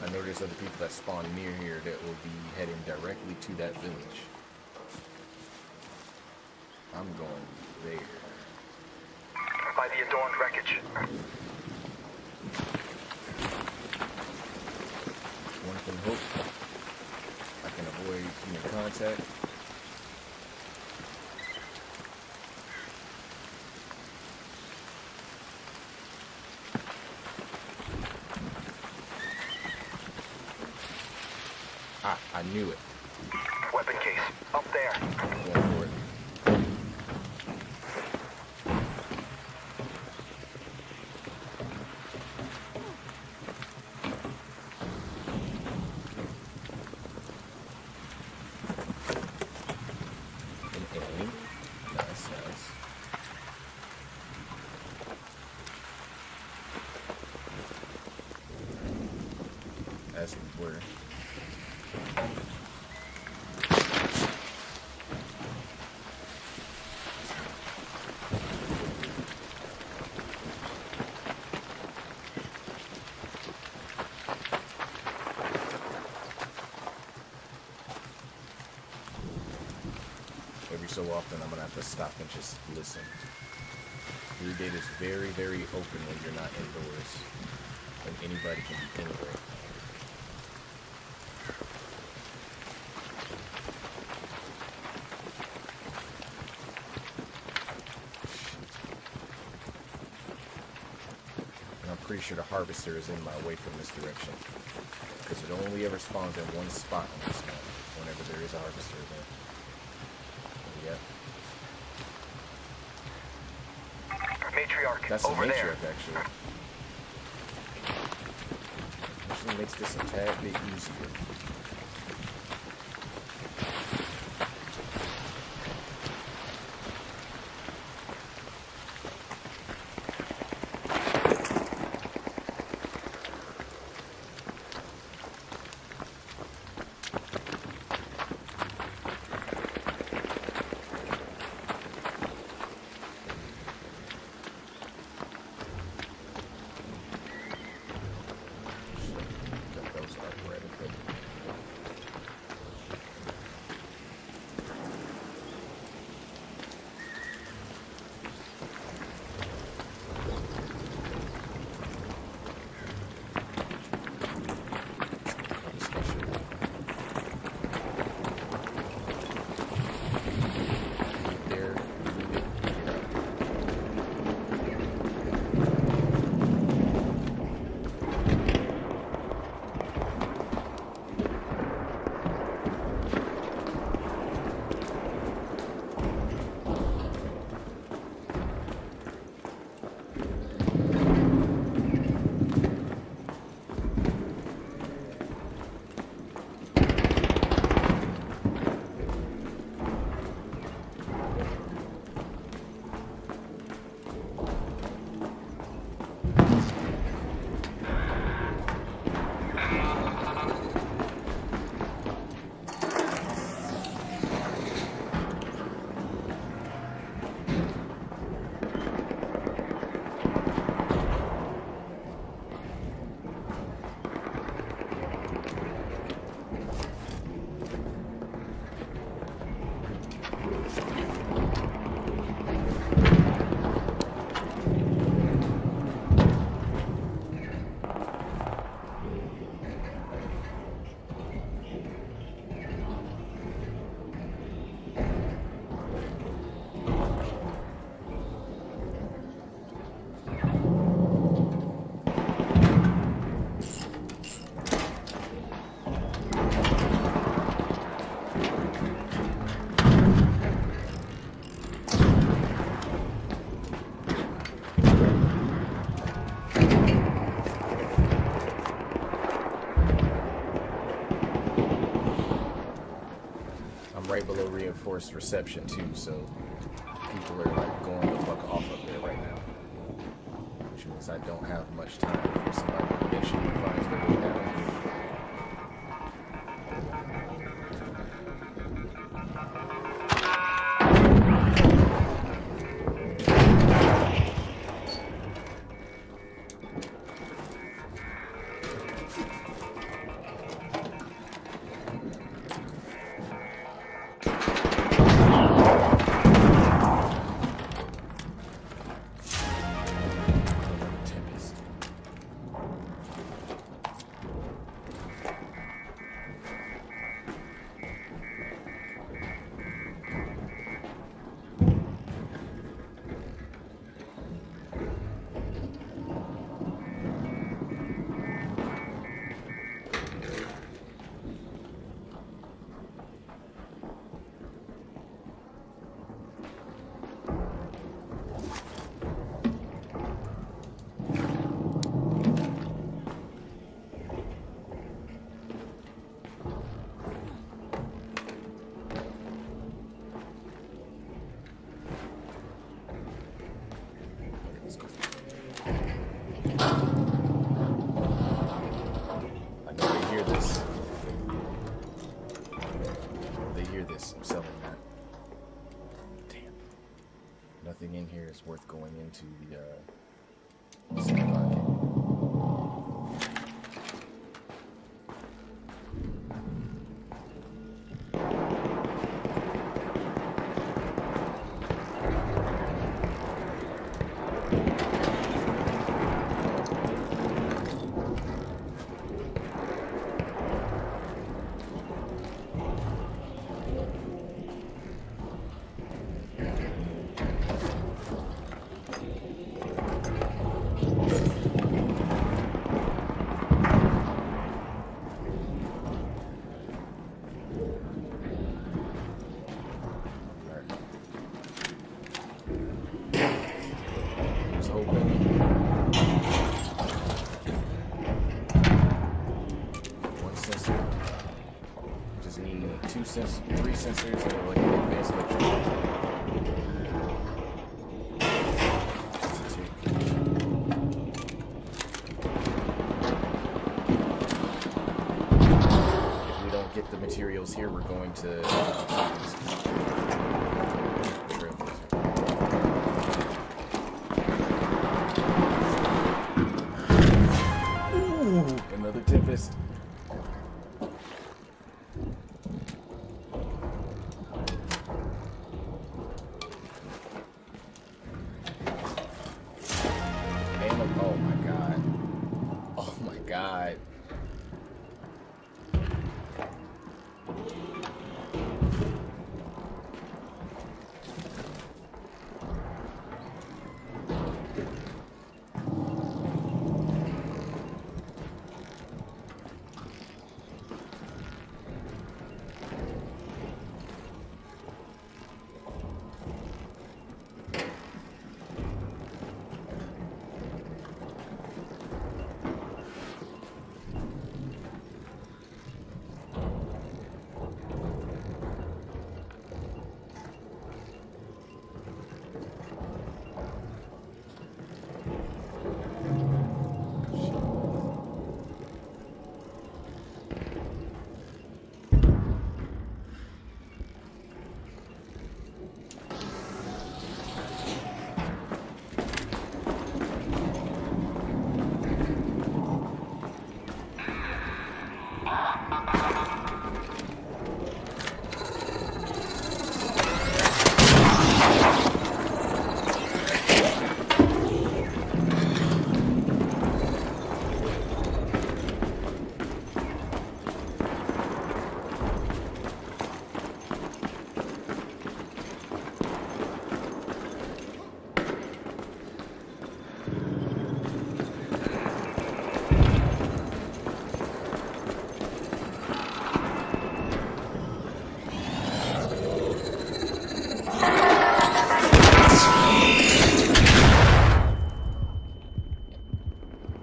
I know there's other people that spawn near here that will be heading directly to that village. I'm going there. By the adorned wreckage. One can hope I can avoid human contact. Ah, I knew it. Weapon case, up there. I'm going for it. Nice, nice. As we were. Every so often, I'm gonna have to stop and just listen. Your gate is very, very open when you're not indoors, and anybody can be anywhere. And I'm pretty sure the harvester is in my way from this direction, because it only ever spawns in one spot on this map whenever there is a harvester event. Yep. Matriarch, That's a over there. matriarch, actually. Actually makes this a tad bit easier. Got those upgraded. right below reinforced reception too, so people are like going the fuck off up there right now. Which means I don't have much time for somebody to eventually finds their way down here. I'm selling that. Damn. Nothing in here is worth going into the supermarket. Three sensors that are like advanced electronics. If we don't get the materials here, we're going to Ooh, another Tempest.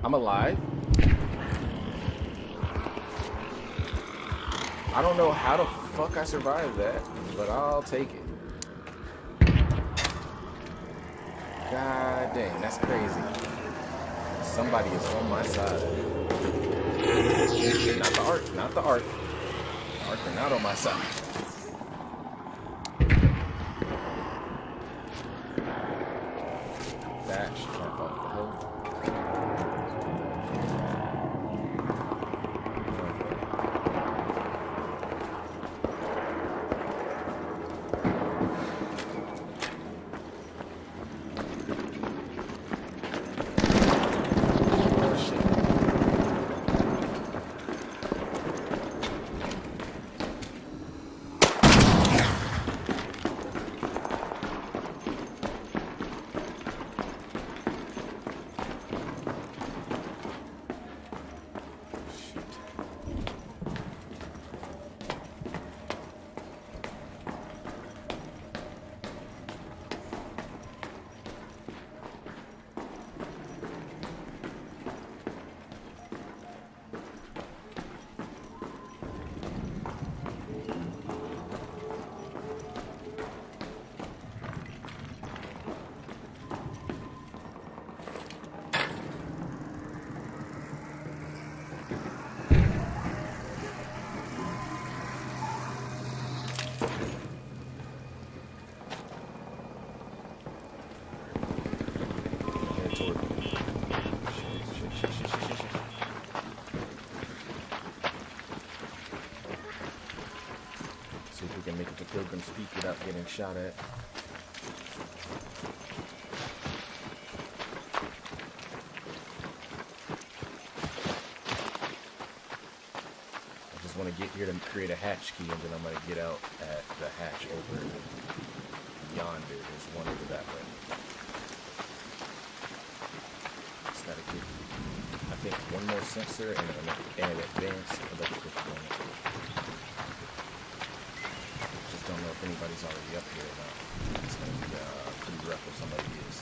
I'm alive. I don't know how the fuck I survived that, but I'll take it. God damn, that's crazy. Somebody is on my side. Not the Ark, not the Ark. The Ark are not on my side. Dash, jump off the hill. See if we can make it to Pilgrim's Peak without getting shot at. I just want to get here to create a hatch key, and then I'm going to get out at the hatch over yonder. There's one over that way. Just got to get, I think, one more sensor and an advanced electrical component. Don't know if anybody's already up here or not. It's going to be pretty rough if somebody is.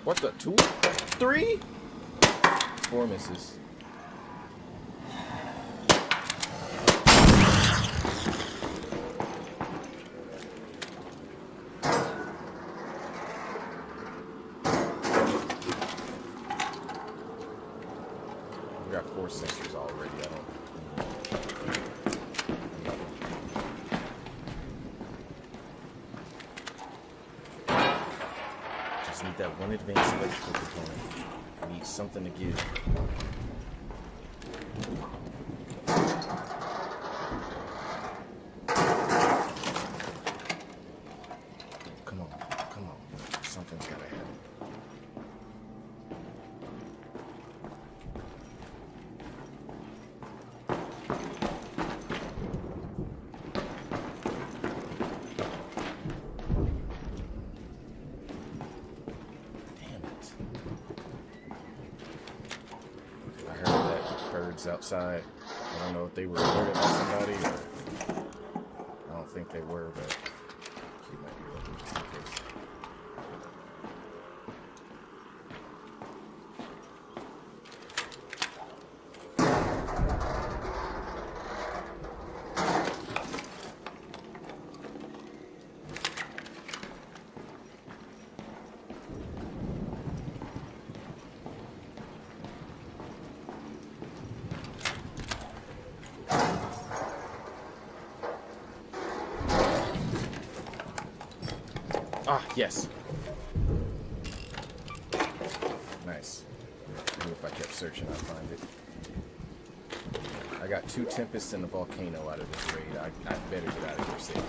What the? 2? 3? 4 misses. We got 4 sensors already. I don't. Just need that one advanced electrical component. I need something to give. Come on, come on. Something's gotta happen. Outside. I don't know if they were alerted by somebody or I don't think they were, but you might be looking just in case. Ah, yes. Nice. Maybe if I kept searching, I'd find it. I got 2 Tempests and a Volcano out of this raid. I better get out of here safe.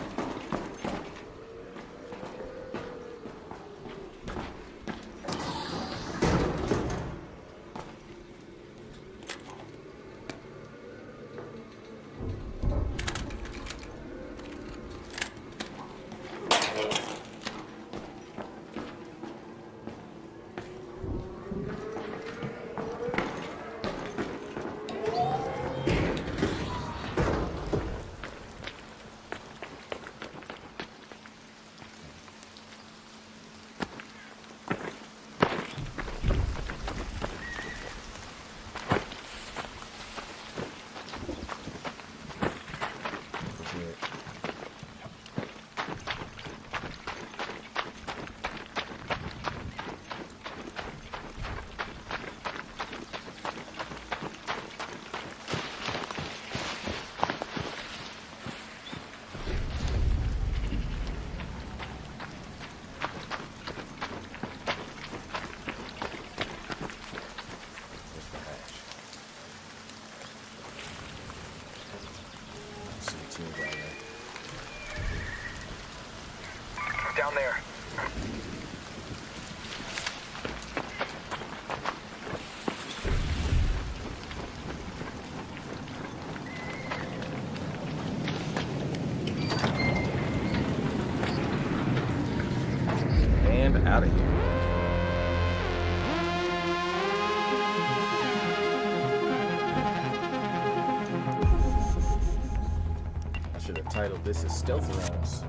Down there. And out of here. I should have titled this as Stealth Rounds.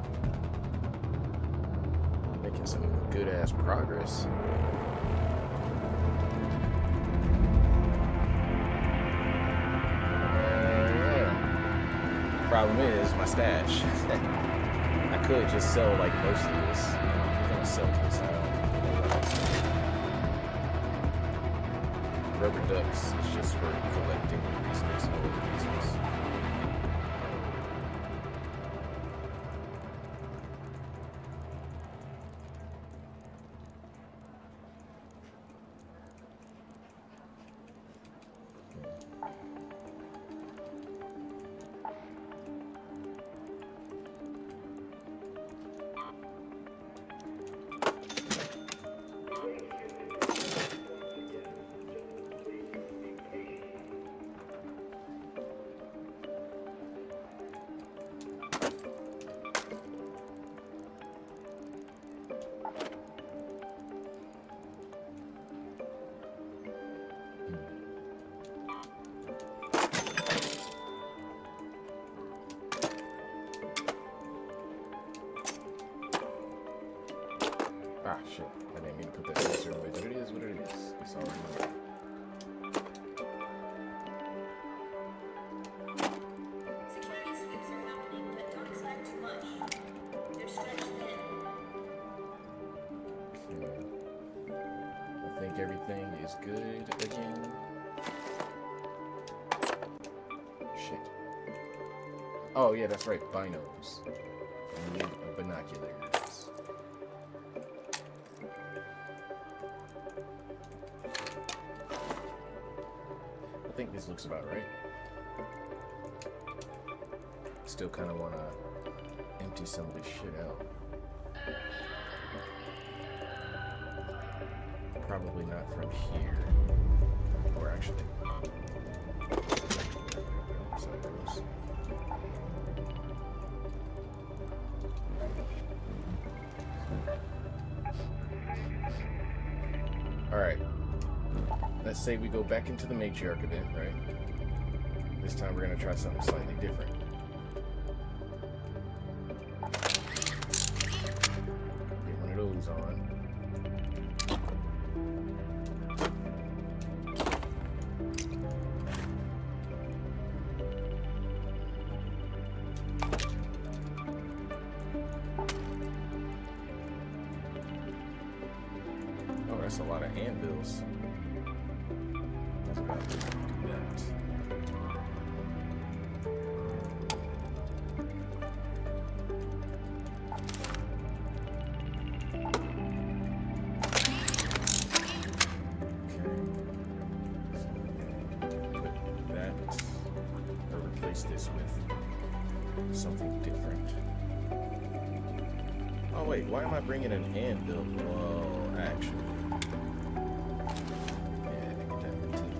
Making some good ass progress. Yeah. Problem is my stash. I could just sell like most of this. I'm gonna sell this out. Rubber ducks is just for collecting resources and other reasons. Ah, shit. I didn't mean to put that sensor away, but it is what it is. It's all right. Security sweeps are happening, but don't expect too much. They're stretched thin. Okay. I think everything is good again. Oh yeah, that's right. Binos. I need binoculars. I think this looks about right. Still kind of want to empty some of this shit out. Probably not from here. Or actually. Alright. Let's say we go back into the matriarch event, right? This time we're going to try something slightly different. Get one of those on. Oh, that's a lot of anvils. That's about to do that. This with something different. Oh wait, why am I bringing an anvil? Well, actually, yeah, I can definitely do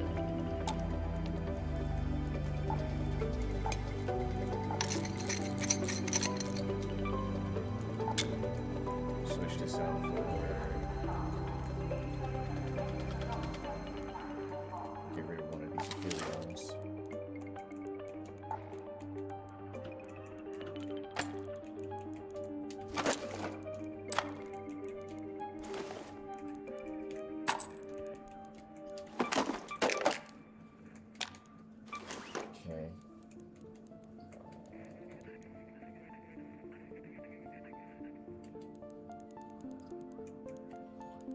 that. Switch this out for. Get rid of one of these affiliates.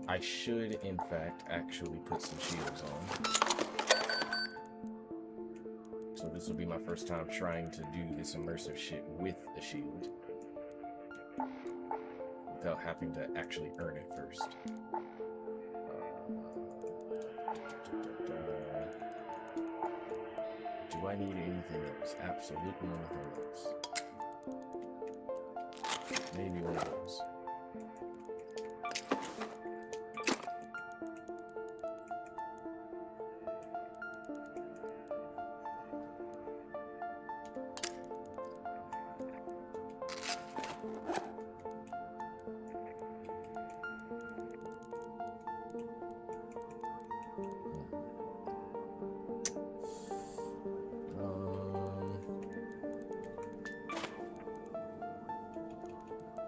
I should, in fact, actually put some shields on. So this will be my first time trying to do this immersive shit with a shield. Without having to actually earn it first. Do I need anything else? Absolutely nothing else. Maybe one of those.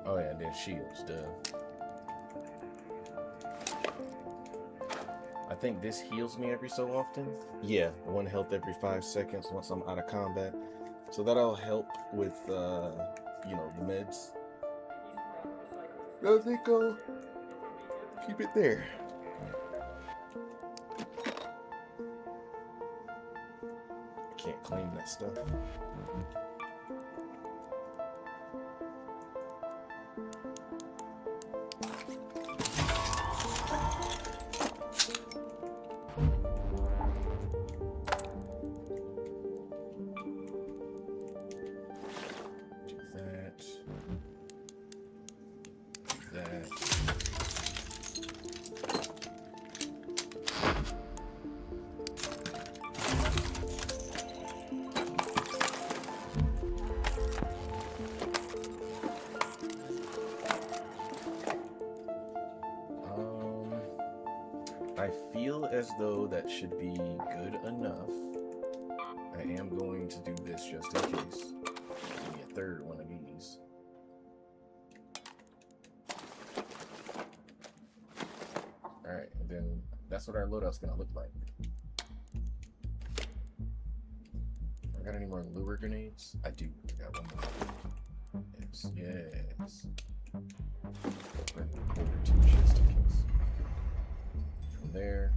Oh yeah, there's shields, duh. I think this heals me every so often. Yeah, 1 health every 5 seconds once I'm out of combat. So that'll help with, you know, the meds. I think I'll keep it there. Can't claim that stuff. I feel as though that should be good enough. I am going to do this just in case. Give me a third one of these. Alright, and then that's what our loadout's gonna look like. I got any more lure grenades? I do. I got one more. Yes, yes. Bring the quarter to just in case. From there.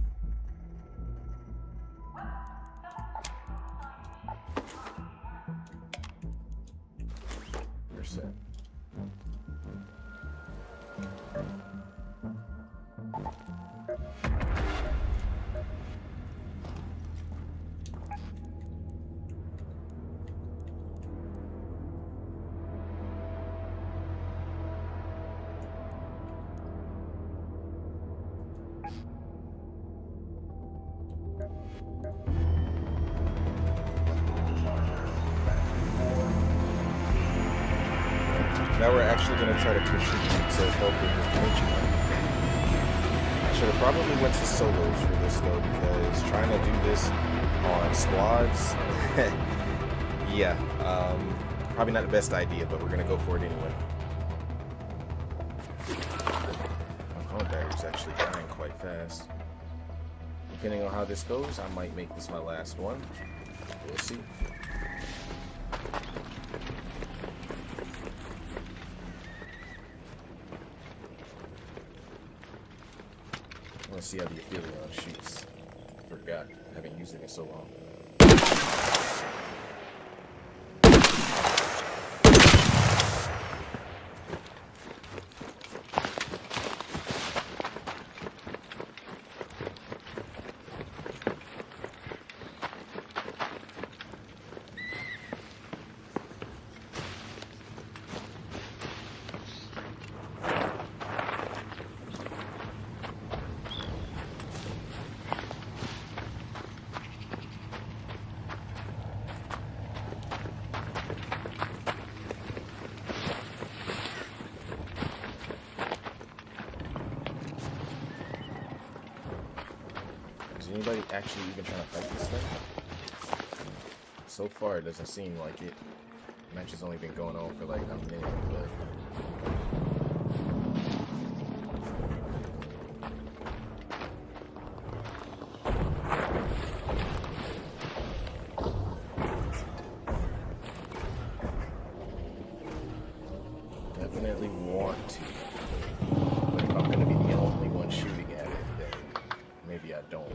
Now we're actually going to try to contribute to help with the Patreon. I should have probably went to solos for this though, because trying to do this on squads, yeah, probably not the best idea, but we're going to go for it anyway. My phone battery's actually dying quite fast. Depending on how this goes, I might make this my last one. We'll see. I want to see how the Aphelion shoots. Forgot. I haven't used it in so long. Anybody actually even trying to fight this thing? So far, it doesn't seem like it. The match has only been going on for like a minute, but... definitely want to. But if I'm going to be the only one shooting at it, then maybe I don't.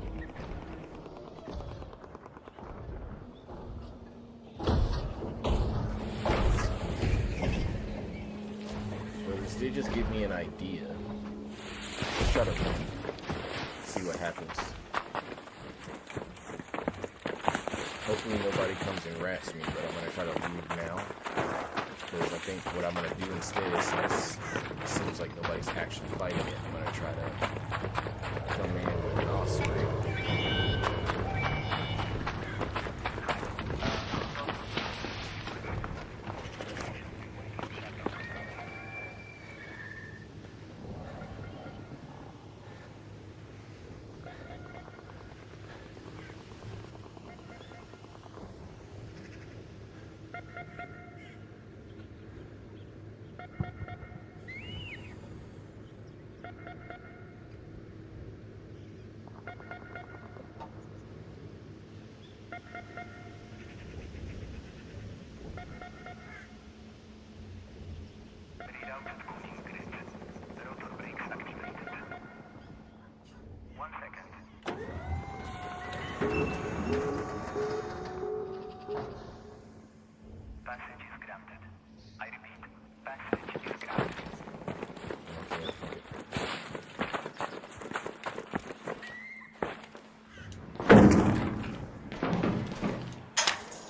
They just give me an idea. Let's try to see what happens. Hopefully nobody comes and rats me, but I'm going to try to leave now. Because I think what I'm going to do instead is, since it seems like nobody's actually fighting it, I'm going to try to come in with an Osprey.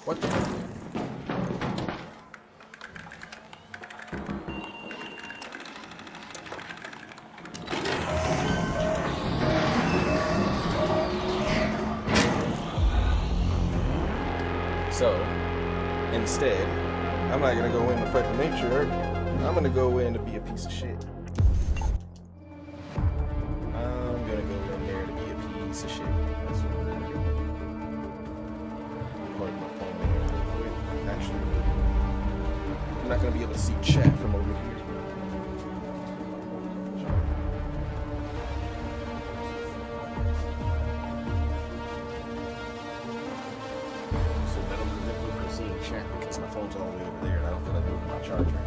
What the? So, instead, I'm not gonna go in to fight the matriarch. I'm gonna go in to be a piece of shit. I'm gonna go in there to be a piece of shit. That's what I'm gonna do. Plug my phone in here real quick. Actually, I'm not gonna be able to see chat from over here. Chat because my phone's all the way over there and I don't feel like moving my charger.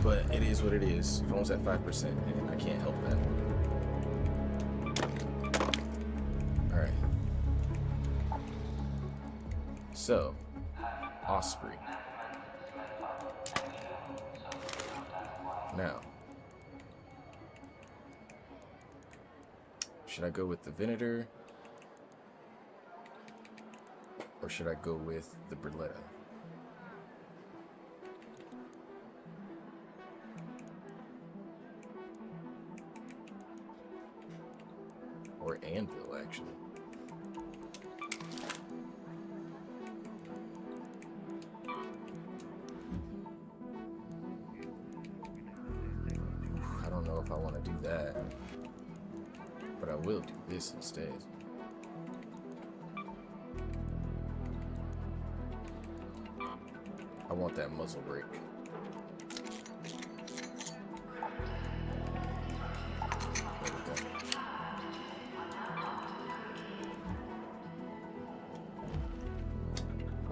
But it is what it is. Phone's at 5% and I can't help that. Alright. So, Osprey. Now, should I go with the Venator? Or should I go with the Berletta? Or anvil, actually. I don't know if I want to do that, but I will do this instead. I want that muzzle brake. There we go.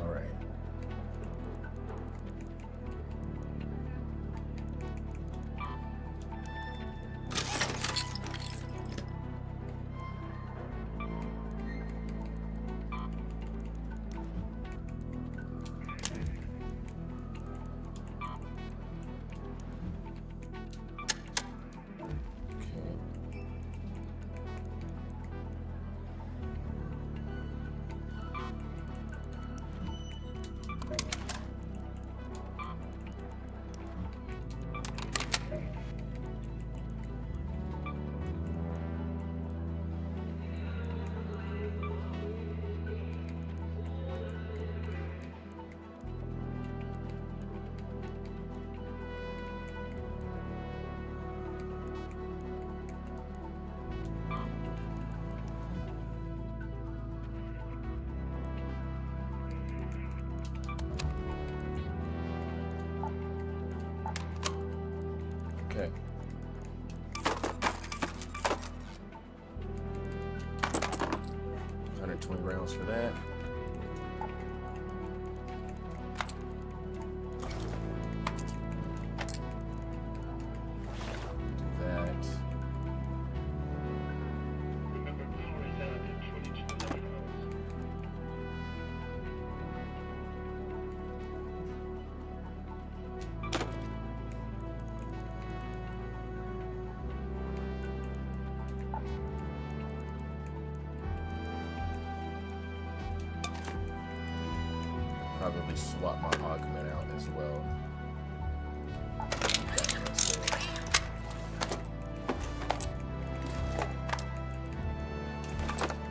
All right. Okay. $120 for that. Do that. Probably swap my augment out as well.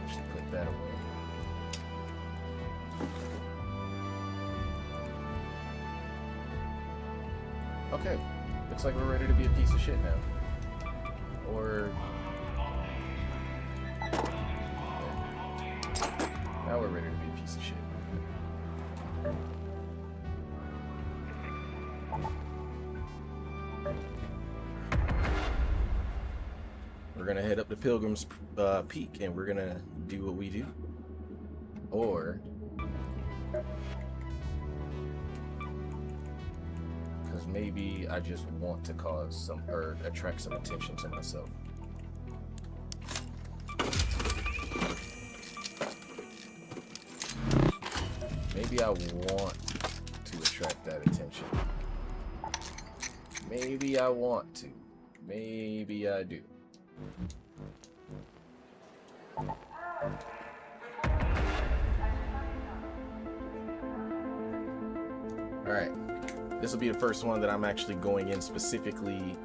Should put that away. Okay, looks like we're ready to be a piece of shit now. Or now we're ready to be a piece of shit. We're gonna head up to Pilgrim's Peak and we're gonna do what we do. Or, because maybe I just want to cause some, or attract some attention to myself. Maybe I want to attract that attention. Maybe I want to. Maybe I do. Alright, this will be the first one that I'm actually going in specifically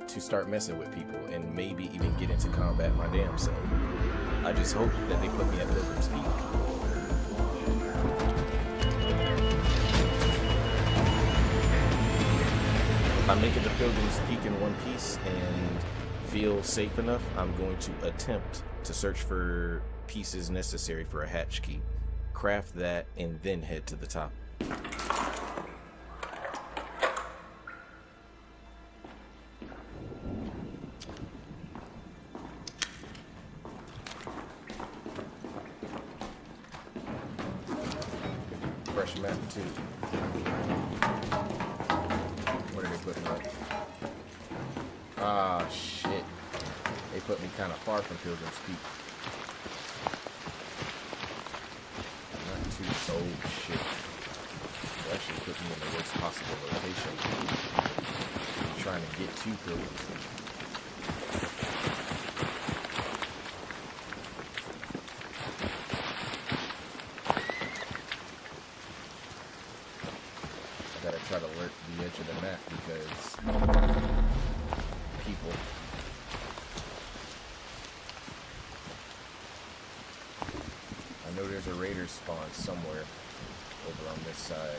to start messing with people and maybe even get into combat my damn self. I just hope that they put me at Pilgrim's Peak. If I make it to Pilgrim's Peak in one piece and feel safe enough, I'm going to attempt to search for pieces necessary for a hatch key, craft that, and then head to the top. Fresh map too. What are they putting up? Ah, shit. They put me kind of far from Pilgrim's Peak. Not too old shit. They actually put me in the worst possible location. I'm trying to get to Pilgrim's Peak. I gotta try to lurk the edge of the map because people. know there's a raider spawn somewhere over on this side.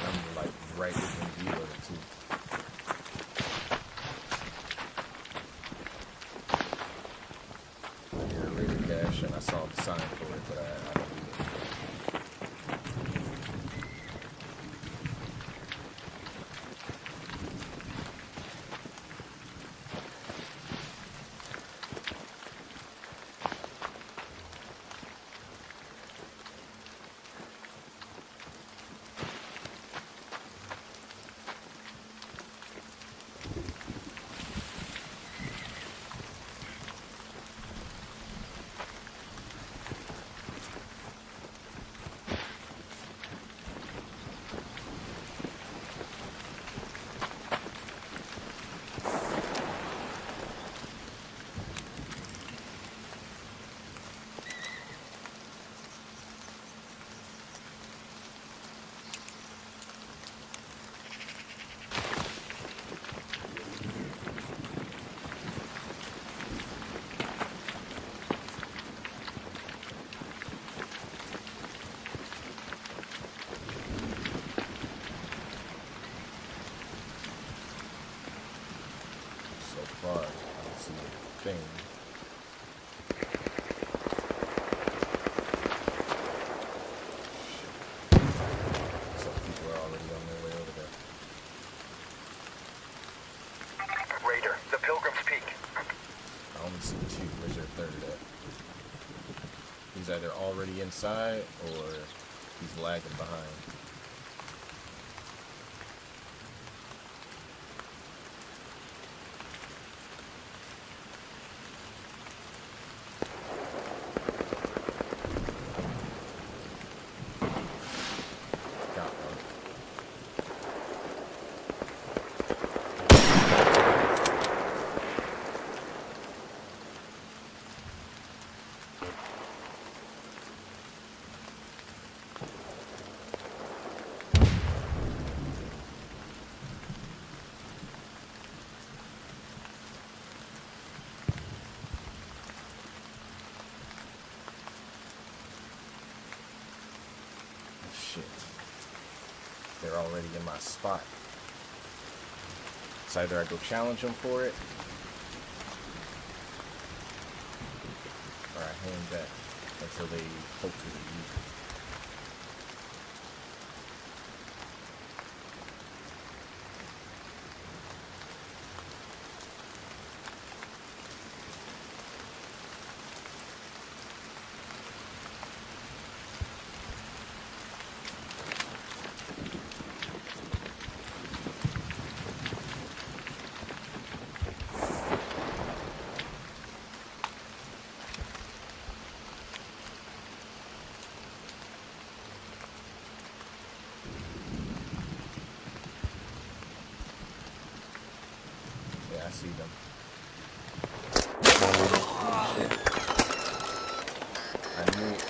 I'm like right within view of it too. I hear a raider cache and I saw the sign for it, but I don't need it. I don't see a thing. Some people are already on their way over there. Raider, the Pilgrim's Peak. I only see two. Where's your third at? He's either already inside or he's lagging behind. Shit. They're already in my spot. It's either I go challenge them for it, or I hang back until they hopefully use it. Yeah, I see them. I knew it.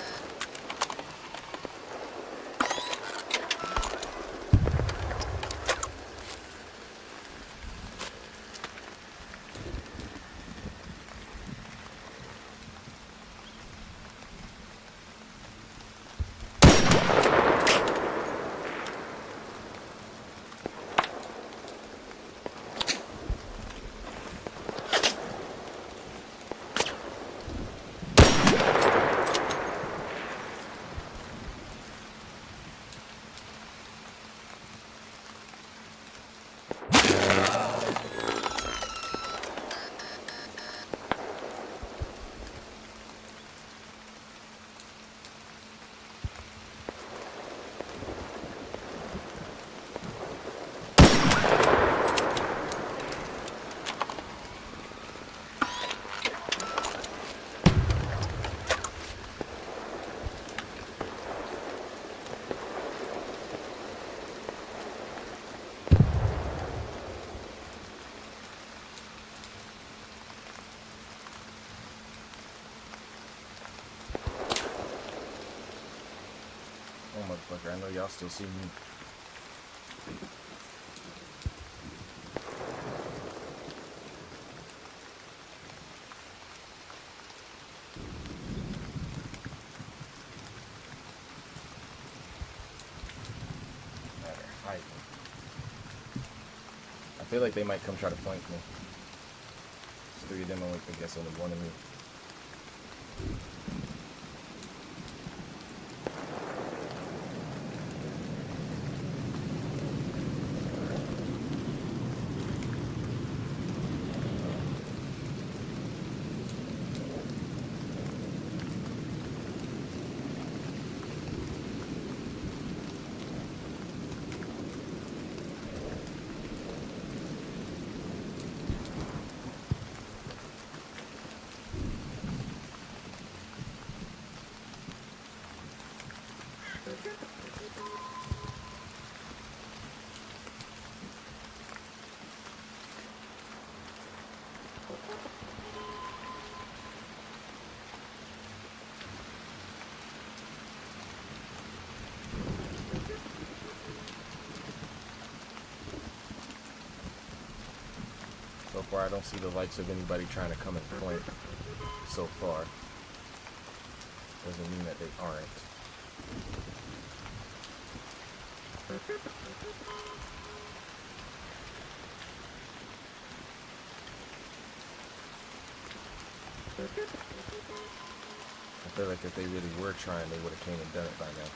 Motherfucker, I know y'all still see me. I feel like they might come try to flank me. There's 3 of them, I guess only 1 of me. So far, I don't see the likes of anybody trying to come and flank so far. Doesn't mean that they aren't. I feel like if they really were trying, they would have came and done it by now.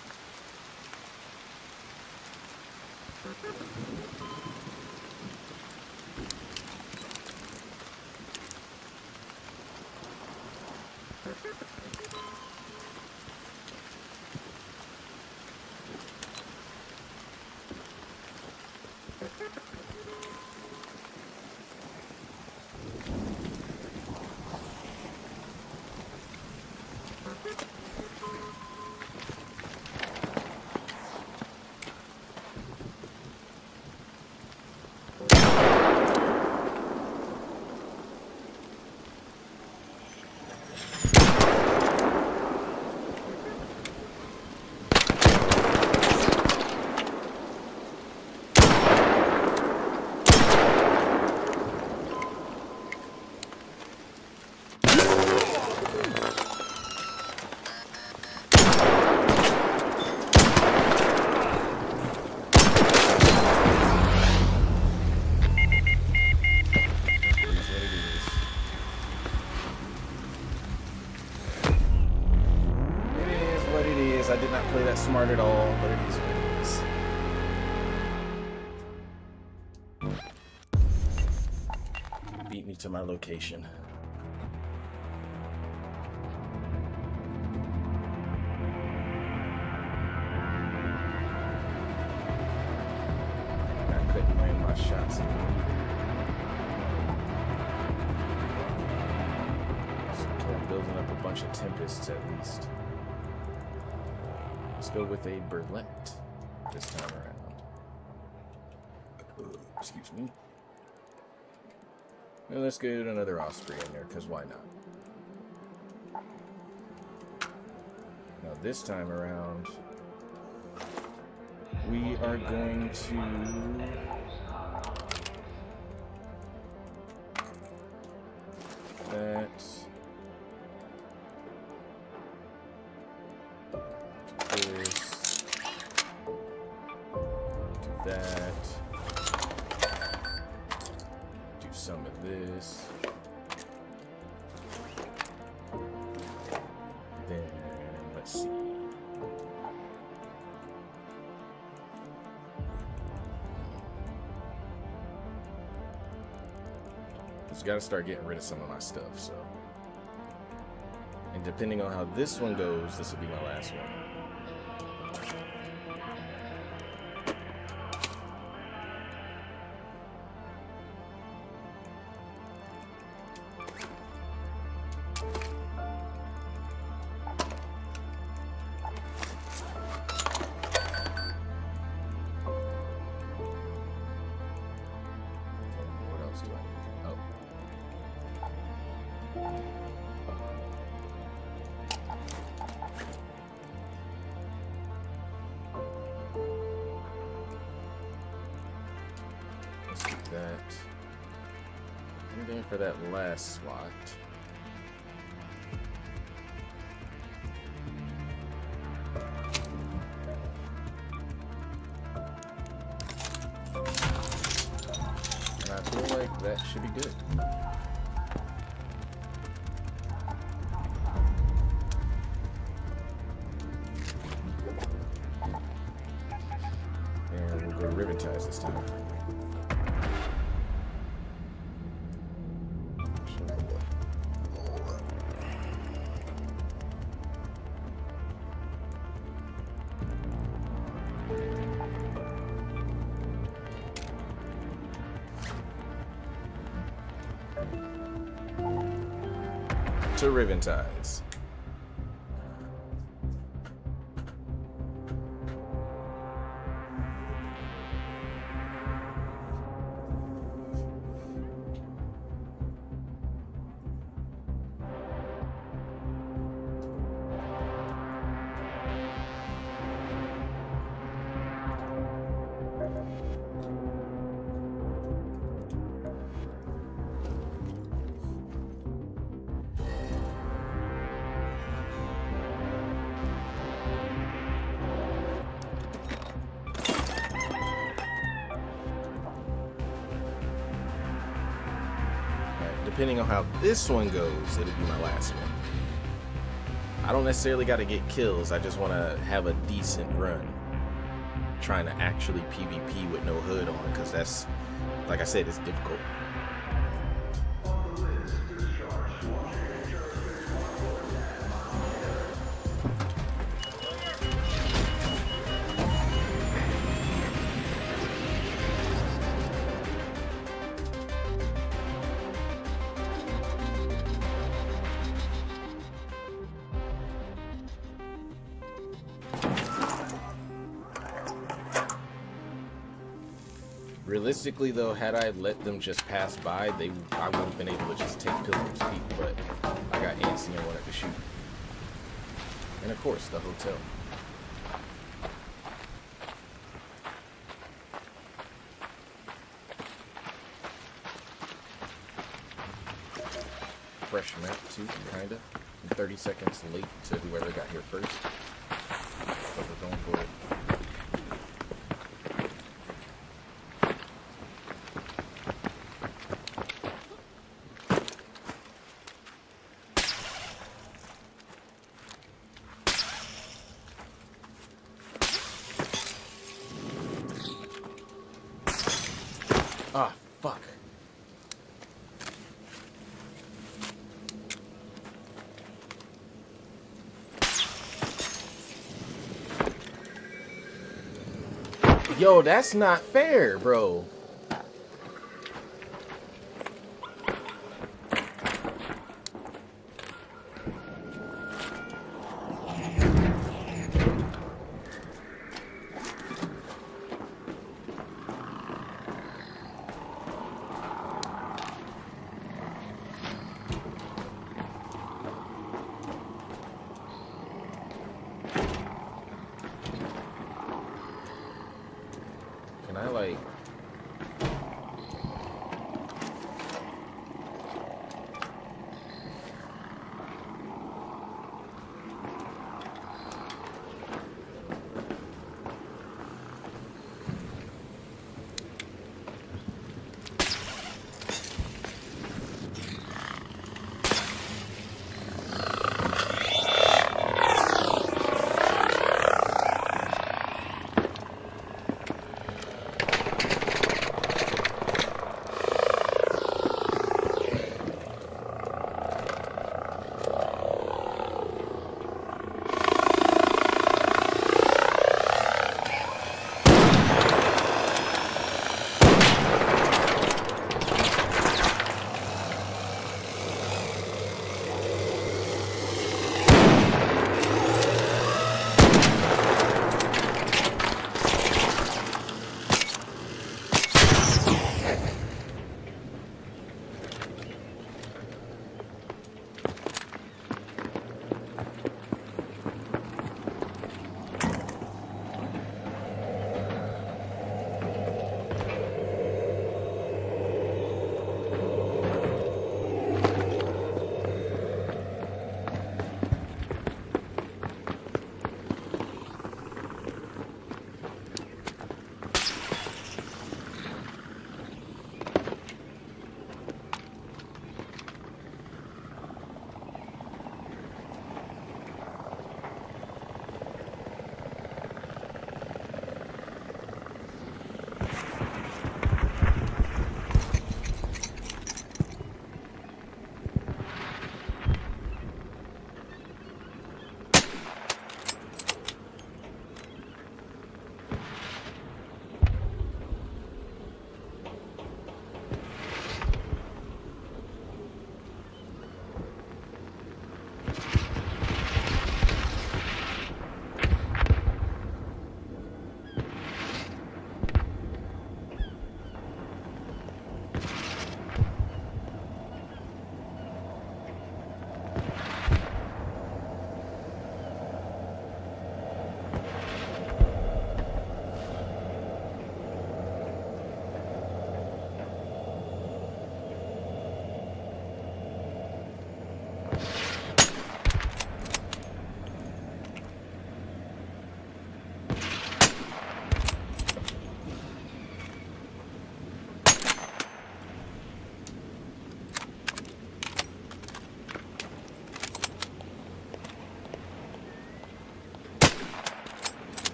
I did not play that smart at all, but it is what it is. Beat me to my location. I couldn't land my shots anymore. So I'm building up a bunch of tempests at least. Let's go with a Berlette this time around. Excuse me. And let's get another Osprey in there, because why not? Now this time around, we are going to... do some of this. Then let's see. Just gotta start getting rid of some of my stuff, so. And depending on how this one goes, this will be my last one. And then for that last slot, and I feel like that should be good. And we'll go to ribbon ties this time. To ribbon ties. Depending on how this one goes, it'll be my last one. I don't necessarily got to get kills. I just want to have a decent run. Trying to actually PvP with no hood on, because that's, like I said, it's difficult. Realistically, though, had I let them just pass by, I would have been able to just take Pilgrim's Peak, but I got antsy and wanted to shoot. And of course, the hotel. Fresh map, too, kinda. I'm 30 seconds late to whoever got here first. But we're going for it. Ah, fuck. Yo, that's not fair, bro.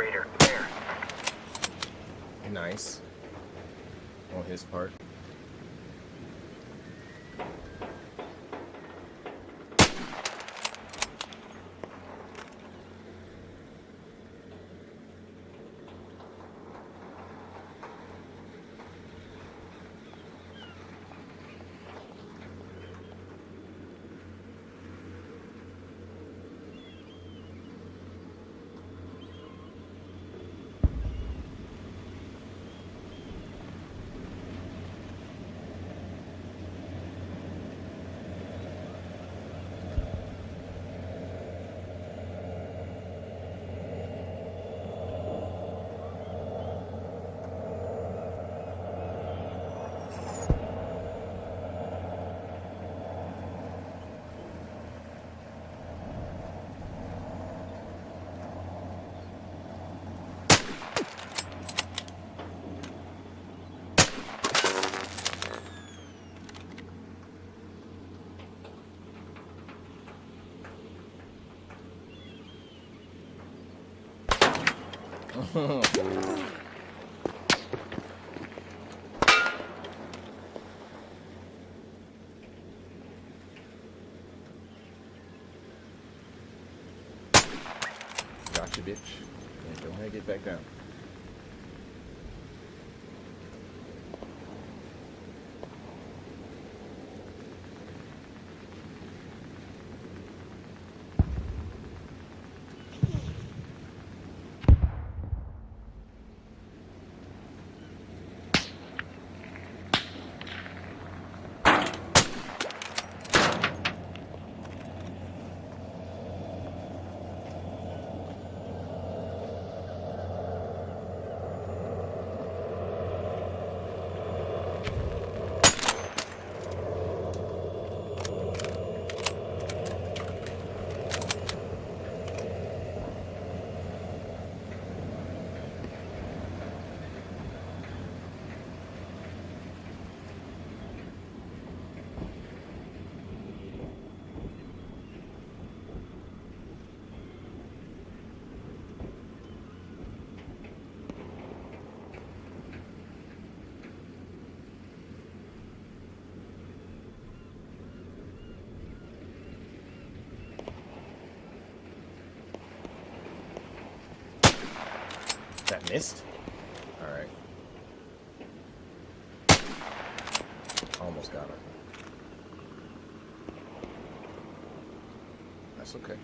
operator. There. Nice. On his part. Gotcha, bitch. And go ahead and get back down. That missed? Alright. Almost got her. That's okay.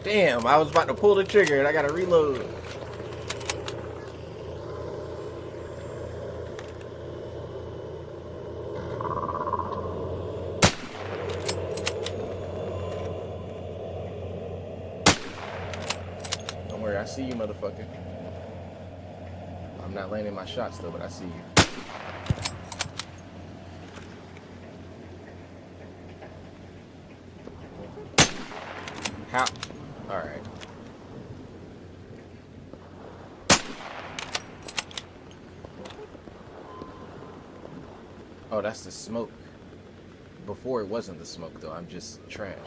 Damn, I was about to pull the trigger and I gotta reload. Don't worry, I see you, motherfucker. I'm not landing my shots though, but I see you. How? Alright. Oh, that's the smoke. Before it wasn't the smoke though. I'm just trash.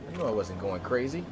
I knew I wasn't going crazy.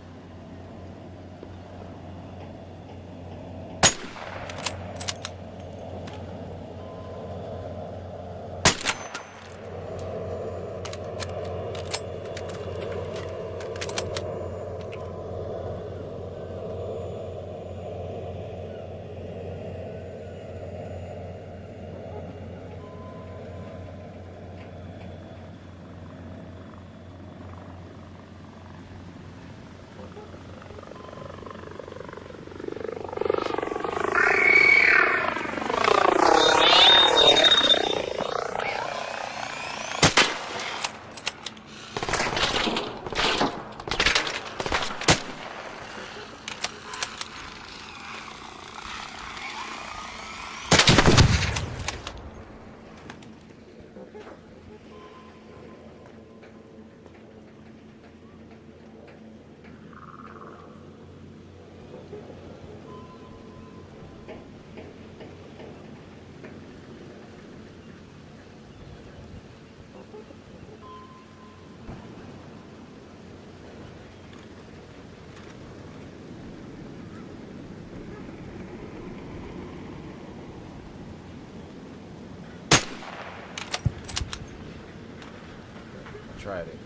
Tried it.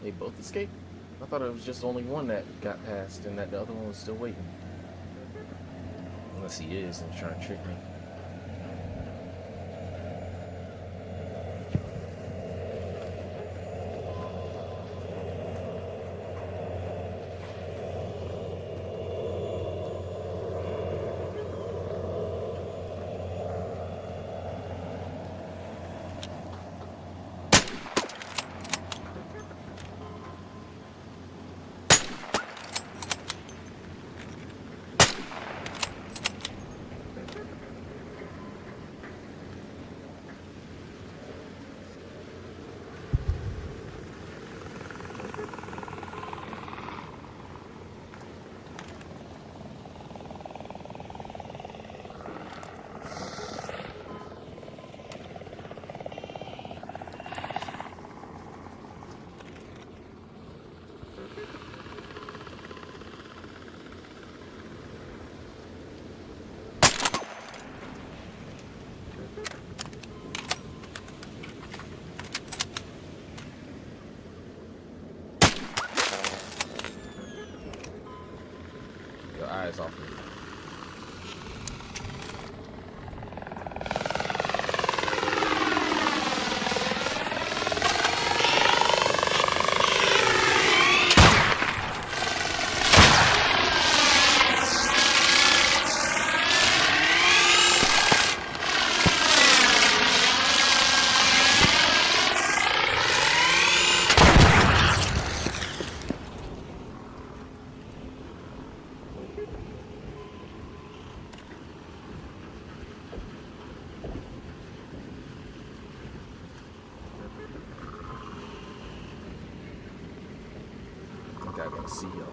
They both escaped? I thought it was just only one that got past and that the other one was still waiting. Unless he is and trying to trick me. Your eyes off me. I gotta see y'all.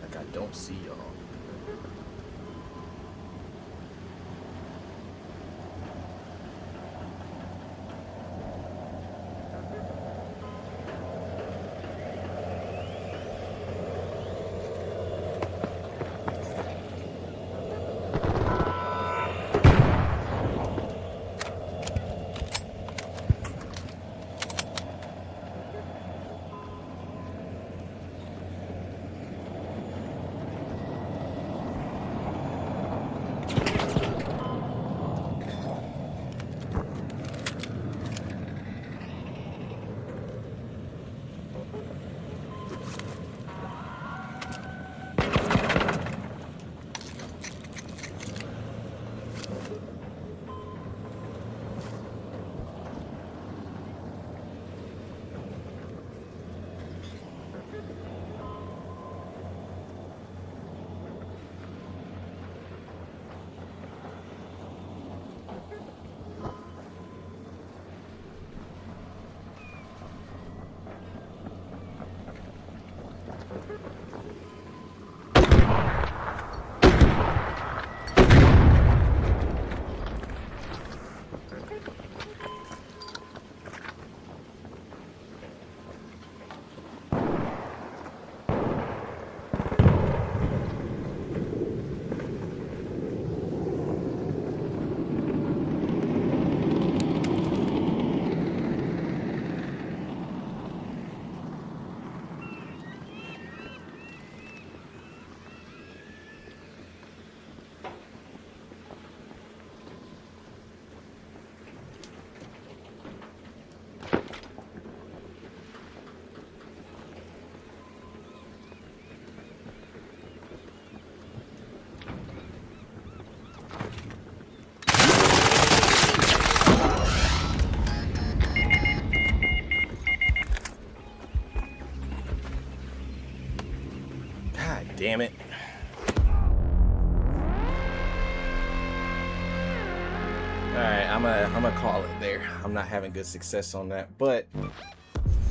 Like I don't see y'all. Damn it. Alright, I'm gonna call it there. I'm not having good success on that, but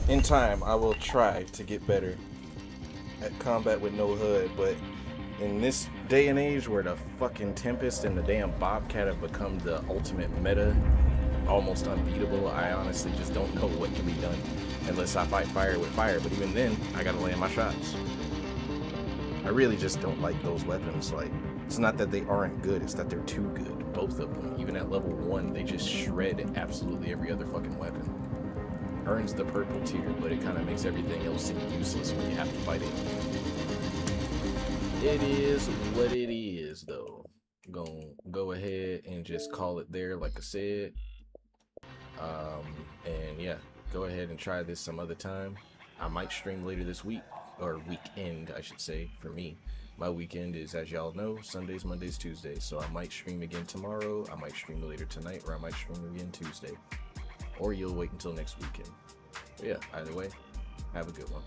in time I will try to get better at combat with no HUD. But in this day and age where the fucking Tempest and the damn Bobcat have become the ultimate meta, almost unbeatable, I honestly just don't know what can be done unless I fight fire with fire. But even then, I gotta land my shots. I really just don't like those weapons. Like, it's not that they aren't good, it's that they're too good, both of them. Even at level 1, they just shred absolutely every other fucking weapon. Earns the purple tier, but it kind of makes everything else seem useless when you have to fight it. It is what it is, though. Gonna go ahead and just call it there, like I said. And yeah, go ahead and try this some other time. I might stream later this week, or weekend, I should say, for me. My weekend is, as y'all know, Sundays, Mondays, Tuesdays. So I might stream again tomorrow, I might stream later tonight, or I might stream again Tuesday. Or you'll wait until next weekend. But yeah, either way, have a good one.